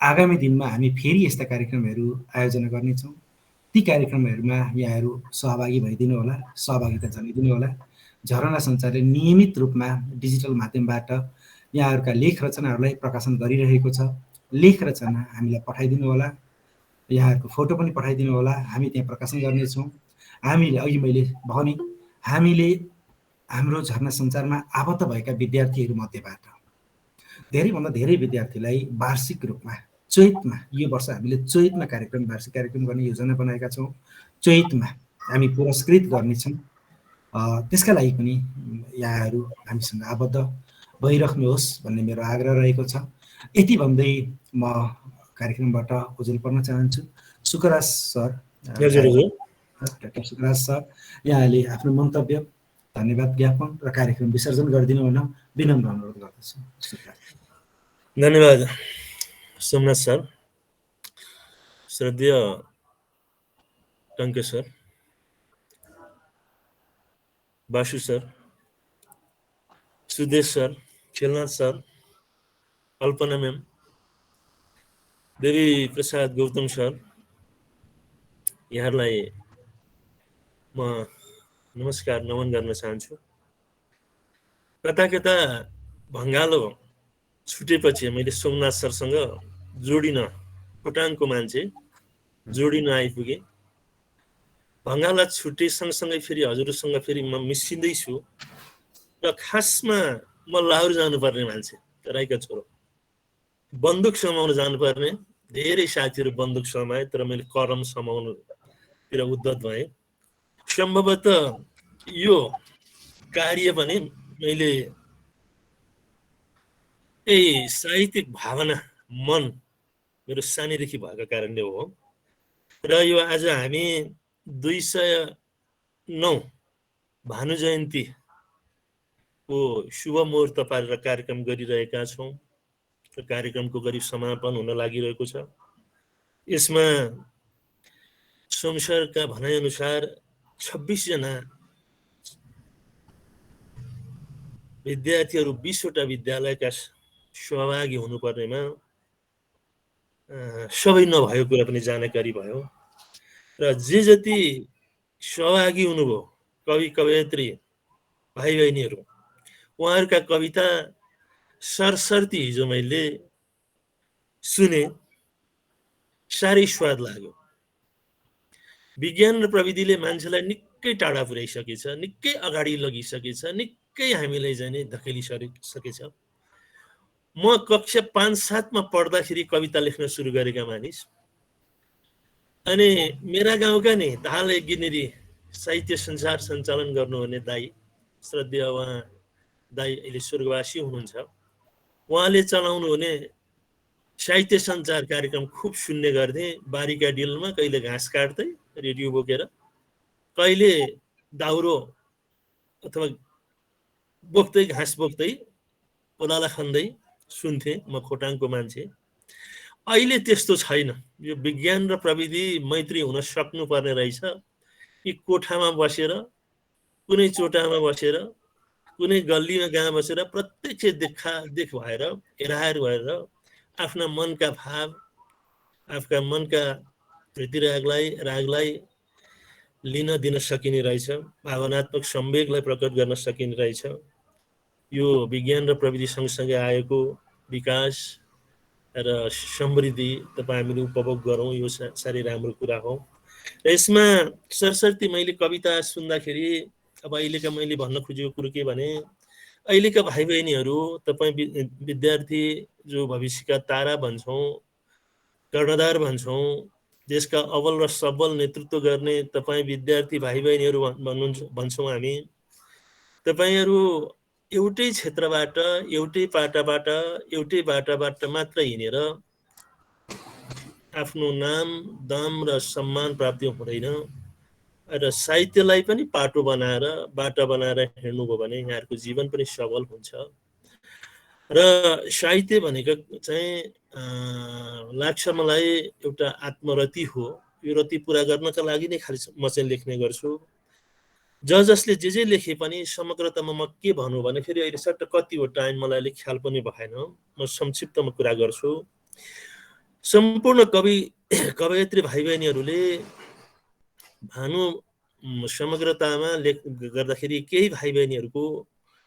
आगामी दिनमा हामी फेरि यस्ता कार्यक्रमहरू आयोजना गर्नेछौँ। ती कार्यक्रमहरूमा यहाँहरू सहभागी भइदिनु होला, सहभागिता जनाइदिनु होला। झरना सञ्चारले नियमित रूपमा डिजिटल माध्यमबाट यहाँहरूका लेख रचनाहरूलाई प्रकाशन गरिरहेको छ। लेख रचना हामीलाई पठाइदिनु होला, यहाँहरूको फोटो पनि पठाइदिनु होला, हामी त्यहाँ प्रकाशन गर्नेछौँ। हामीले अघि मैले भने हामीले हाम्रो झरना सञ्चारमा आबद्ध भएका विद्यार्थीहरू मध्येबाट धेरैभन्दा धेरै विद्यार्थीलाई वार्षिक रूपमा चैतमा, यो वर्ष हामीले चैतमा वार्षिक कार्यक्रम गर्ने योजना बनाएका छौँ। चैतमा हामी पुरस्कृत गर्नेछौँ। त्यसका लागि पनि यहाँहरू हामीसँग आबद्ध भइराख्नुहोस् भन्ने मेरो आग्रह रहेको छ। यति भन्दै म कार्यक्रमबाट ओझेल पर्न चाहन्छु। Sukraj sir, doctor Sukraj sir, यहाँले आफ्नो मन्तव्य, धन्यवाद ज्ञापन र कार्यक्रम विसर्जन गरिदिनु हुन विनम्र अनुरोध गर्दछु। धन्यवाद सोमनाथ सर, श्रद्धेय Tanke sir, Basu sir, Sudesh sir, Khelnath sir, Kalpana ma'am, Devi Prasad Gautam sir, यहाँहरूलाई म नमस्कार नमन गर्न चाहन्छु। कता कता भङ्गालो छुटेपछि मैले सोमनाथ सरसँग जोडिन, खोटाङको मान्छे जोडिन आइपुगेँ। भङ्गाला छुटे सँगसँगै फेरि हजुरसँग फेरि म मिसिँदैछु र खासमा म लाहोर जानुपर्ने मान्छे, राईका छोरो, बन्दुक समाउन जानुपर्ने। धेरै साथीहरू बन्दुक समाए, तर मैले करम समाउनुतिर उद्धत भएँ। सम्भवतः यो कार्य पनि मैले यही साहित्यिक भावना, मन मेरो सानैदेखि भएको कारणले हो। र यो आज हामी 209 भानु जयन्तीको शुभ मुहुर्त पारेर कार्यक्रम गरिरहेका छौँ र कार्यक्रमको करिब समापन हुन लागिरहेको छ। यसमा सोमसरका भनाइअनुसार 26 जना विद्यार्थीहरू 20 वटा विद्यालयका सहभागी हुनुपर्नेमा सबै नभएको कुरा पनि जानकारी भयो र जे जति सहभागी हुनुभयो कवि कवयत्री भाइ बहिनीहरू, उहाँहरूका कविता सरसर्ती हिजो मैले सुने, साह्रै स्वाद लाग्यो। विज्ञान र प्रविधिले मान्छेलाई निकै टाढा पुर्याइसकेछ, निकै अगाडि लगिसकेछ, निकै हामीलाई जाने धकेलिसकेछ। म कक्षा 5-7 मा पढ्दाखेरि कविता लेख्न सुरु गरेका मानिस, अनि मेरा गाउँका नि दाहाल गिनेरी साहित्य संसार सञ्चालन गर्नुहुने दाई, श्रद्धेय उहाँ दाई अहिले स्वर्गवासी हुनुहुन्छ, उहाँले चलाउनु हुने साहित्य सञ्चार कार्यक्रम खुब सुन्ने गर्थे। बारीका डिलमा कहिले घाँस काट्दै रेडियो बोकेर, कहिले दाउरो अथवा बोक्दै घाँस बोक्दै कोदाला खन्दै सुन्थे। म खोटाङको मान्छे। अहिले त्यस्तो छैन। यो विज्ञान र प्रविधि मैत्री हुन सक्नुपर्ने रहेछ। यी कोठामा बसेर, कुनै चोटामा बसेर, कुनै गल्लीमा गाँ बसेर प्रत्यक्ष देख भएर, हेराहेर भएर आफ्ना मनका भाव आफूका मनका रागलाई लिन दिन सकिने रहेछ, भावनात्मक संवेगलाई प्रकट गर्न सकिने रहेछ। यो विज्ञान र प्रविधि सँगसँगै आएको विकास र समृद्धि तपाईँ हामीले उपभोग गरौँ, यो साह्रै राम्रो कुरा हो। र यसमा सरसर्ती मैले कविता सुन्दाखेरि अब अहिलेका मैले भन्न खोजेको कुरो के भने, अहिलेका भाइ बहिनीहरू, तपाईँ विद्यार्थी जो भविष्यका तारा भन्छौँ, कर्णधार भन्छौँ, देशका अव्वल र सबल नेतृत्व गर्ने तपाईँ विद्यार्थी भाइ बहिनीहरू भन्छौँ हामी। तपाईँहरू एउटै क्षेत्रबाट, एउटै पाटाबाट, एउटै बाटाबाट मात्र हिँडेर आफ्नो नाम, दाम र सम्मान प्राप्ति हुँदैन। र साहित्यलाई पनि पाटो बनाएर, बाटा बनाएर हिँड्नुभयो भने यहाँहरूको जीवन पनि सबल हुन्छ। र साहित्य भनेको चाहिँ लाग्छ मलाई एउटा आत्मरति हो। यो रति पुरा गर्नका लागि नै खालि म चाहिँ लेख्ने गर्छु। जसले जे लेखे पनि समग्रतामा म के भनौँ भने, फेरि अहिले सट्ट कति हो टाइम मलाई अलिक ख्याल पनि भएन, म संक्षिप्तमा कुरा गर्छु। सम्पूर्ण कवयित्री भाइ बहिनीहरूले भानु समग्रतामा गर्दाखेरि केही भाइ बहिनीहरूको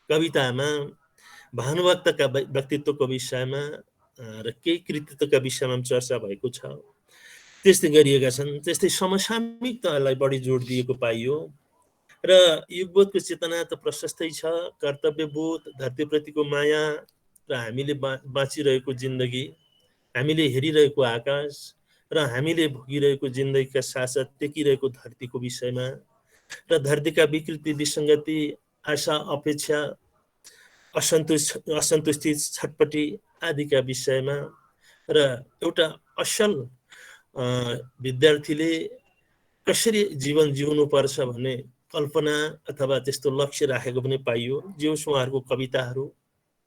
कवितामा भानुभक्तका व्यक्तित्वको विषयमा र केही कृतित्वका विषयमा चर्चा भएको छ, त्यस्तै गरिएका छन्। त्यस्तै समसामयिकतालाई बढी जोड दिएको पाइयो। र युगबोधको चेतना त प्रशस्तै छ, कर्तव्यबोध, धरतीप्रतिको माया र हामीले बाँचिरहेको जिन्दगी, हामीले हेरिरहेको आकाश र हामीले भोगिरहेको जिन्दगीका साथसाथ टेकिरहेको धरतीको विषयमा र धरतीका विकृति, विसङ्गति, आशा, अपेक्षा, असन्तुष्टि, छटपटी आदिका विषयमा र एउटा असल विद्यार्थीले कसरी जीवन जिउनुपर्छ भन्ने कल्पना अथवा त्यस्तो लक्ष्य राखेको पनि पाइयो। जो उहाँहरूको कविताहरू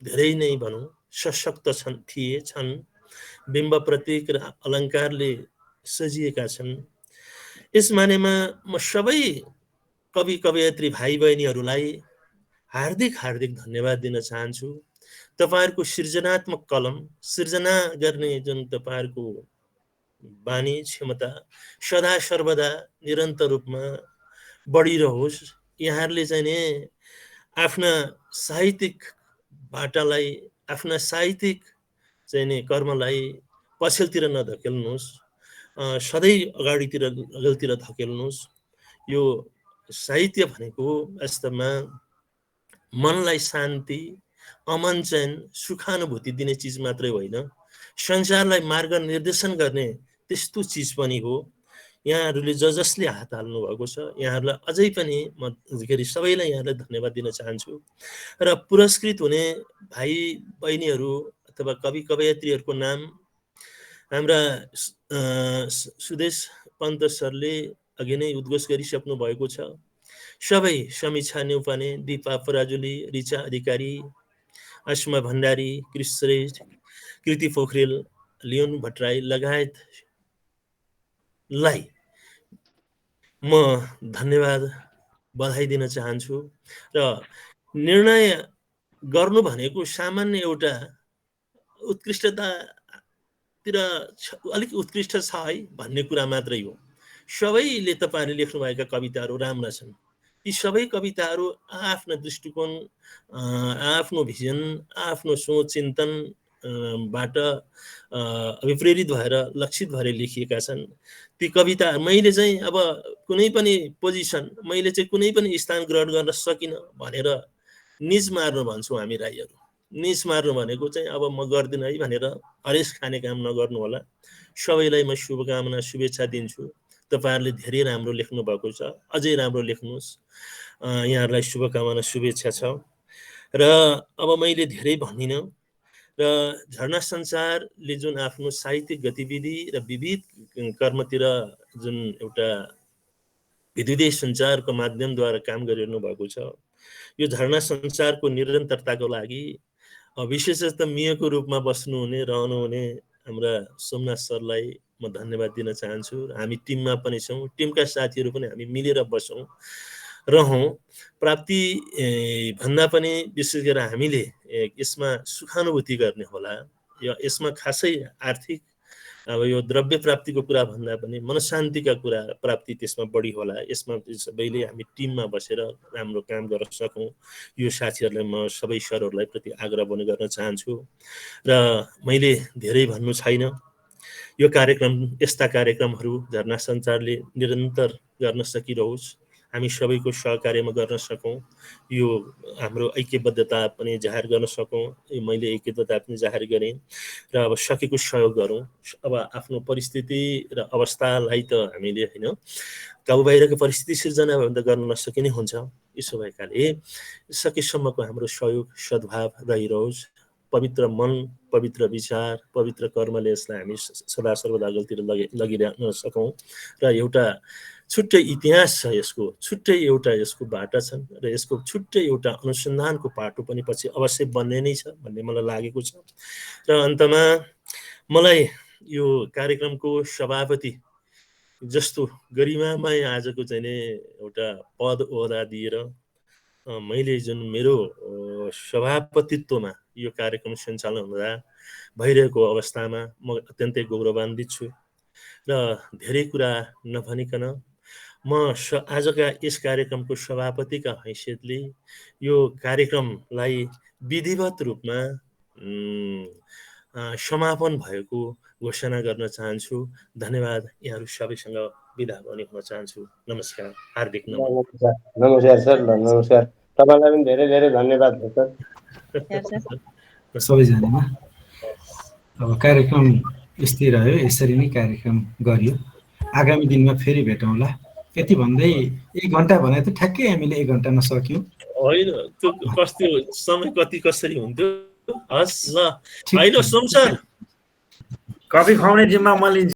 धेरै नै भनौँ सशक्त छन्, बिम्ब प्रतीक र अलङ्कारले सजिएका छन्। यस मानेमा म सबै कवि कवयित्री भाइ बहिनीहरूलाई हार्दिक धन्यवाद दिन चाहन्छु। तपाईहरुको सृजनात्मक कलम, सृजना गर्ने जुन तपाईहरुको बानी क्षमता सदा सर्वदा निरन्तर रूपमा बढिरहोस्। यहाँहरूले चाहिँ नि आफ्ना साहित्यिक बाटालाई, आफ्ना साहित्यिक चाहिँ नि कर्मलाई पछिल्तिर नधकेल्नुहोस्, सधैँ अगाडितिर धकेल्नुहोस्। यो साहित्य भनेको वास्तवमा मनलाई शान्ति, अमन चैन, सुखानुभूति दिने चिज मात्रै होइन, संसारलाई मार्ग निर्देशन गर्ने त्यस्तो चिज पनि हो। यहाँहरूले जसले हात हाल्नु भएको छ, यहाँहरूलाई अझै पनि म सबैलाई यहाँलाई धन्यवाद दिन चाहन्छु। र पुरस्कृत हुने भाइ बहिनीहरू अथवा कवि कवयित्रीहरूको नाम हाम्रा सुदेश पन्त सरले अघि नै उद्घोष गरिसक्नु भएको छ। सबै समीक्षा न्यौपाने, दिपा पराजुली, रिचा अधिकारी, अस्मा भण्डारी, कृष श्रेष्ठ, कृति पोखरेल, लियोन भट्टराई लगायतलाई म धन्यवाद बधाई दिन चाहन्छु। र निर्णय गर्नु भनेको सामान्य एउटा उत्कृष्टतातिर अलिक उत्कृष्ट छ है भन्ने कुरा मात्रै हो। सबैले तपाईहरुले लेख्नुभएका कविताहरू राम्रा छन्। यी सबै कविताहरू आफ्नो दृष्टिकोण, आफ्नो भिजन, आफ्नो सोच चिन्तन बाट अभिप्रेरित भएर लक्षित भएर लेखिएका छन्। ती कविता मैले चाहिँ अब कुनै पनि पोजिसन, मैले चाहिँ कुनै पनि स्थान ग्रहण गर्न सकिन भनेर निज मार्नु भन्छौँ हामी राईहरू। निज मार्नु भनेको चाहिँ अब म गर्दिन है भनेर हरेस खाने काम नगर्नु होला। सबैलाई म शुभकामना शुभेच्छा दिन्छु। तपाईहरुले धेरै राम्रो लेख्नु भएको छ, अझै राम्रो लेख्नुहोस्। यहाँहरूलाई शुभकामना शुभेच्छा छ। र अब मैले धेरै भन्दिनँ। र झरना संसारले जुन आफ्नो साहित्यिक गतिविधि र विविध कर्मतिर जुन एउटा विद्युतीय सञ्चारको माध्यमद्वारा काम गरिरहनु भएको छ, यो झरना संसारको निरन्तरताको लागि विशेषतः मियको रूपमा बस्नुहुने रहनुहुने हाम्रा सोमनाथ सरलाई म धन्यवाद दिन चाहन्छु। हामी टिममा पनि छौँ, टिमका साथीहरू पनि हामी मिलेर बसौँ रहौँ। प्राप्ति भन्दा पनि विशेष गरेर हामीले यसमा सुखानुभूति गर्ने होला। यसमा खासै आर्थिक अब यो द्रव्य प्राप्तिको कुरा भन्दा पनि मनशान्तिका कुरा प्राप्ति त्यसमा बढी होला। यसमा सबैले हामी टिममा बसेर राम्रो काम गर्न सकौँ, यो साथीहरूलाई म सबै सरहरूलाई प्रति आग्रह पनि गर्न चाहन्छु। र मैले धेरै भन्नु छैन, यो कार्यक्रम यस्ता कार्यक्रमहरू झरना सञ्चारले निरन्तर गर्न सकिरहोस्, हामी सबैको सहकार्यमा गर्न सकौँ, यो हाम्रो ऐक्यबद्धता पनि जाहेर गर्न सकौँ। मैले ऐक्यबद्धता पनि जाहेर गरेँ र अब सकेको सहयोग गरौँ। अब आफ्नो परिस्थिति र अवस्थालाई त हामीले होइन गाउँ बाहिरको परिस्थिति सिर्जना गर्न नसकिने हुन्छ। यसो भएकाले सकेसम्मको हाम्रो सहयोग सद्भाव रहिरहोस्। पवित्र मन, पवित्र विचार, पवित्र कर्मले यसलाई हामी सदा सर्वदा अगाडितिर लगिरहन सकौँ। र एउटा छुट्टै इतिहास छ यसको, छुट्टै एउटा यसको बाटा छन् र यसको छुट्टै एउटा अनुसन्धानको पाटो पनि पछि अवश्य बन्ने नै छ भन्ने मलाई लागेको छ। र अन्तमा मलाई यो कार्यक्रमको सभापति जस्तो गरिमामय आजको चाहिँ नि एउटा पद ओहदा दिएर मैले जुन मेरो सभापतित्वमा यो कार्यक्रम सञ्चालन हुँदा भइरहेको अवस्थामा म अत्यन्तै गौरवान्वित छु। र धेरै कुरा नभनिकन म आजका यस कार्यक्रमको सभापतिका हैसियतले यो कार्यक्रमलाई विधिवत रूपमा समापन भएको घोषणा गर्न चाहन्छु। धन्यवाद। यहाँहरू सबैसँग बिदा पनि हुन चाहन्छु। नमस्कार, हार्दिक नमस्कार। नमस्कार सर, नमस्कार। तपाईँलाई पनि धेरै धेरै धन्यवाद सर। सबैजनामा अब कार्यक्रम यस्तै रह्यो, यसरी नै कार्यक्रम गरियो। आगामी दिनमा फेरि भेटौँला। यति भन्दै 1 घन्टा भने त ठ्याक्कै हामीले 1 घन्टामा सक्यौँ। होइन त्यो कस्तो समय कति कसरी हुन्थ्यो। हस् ल, होइन सोम सर कफी खुवाउने जिम्मा म लिन्छु।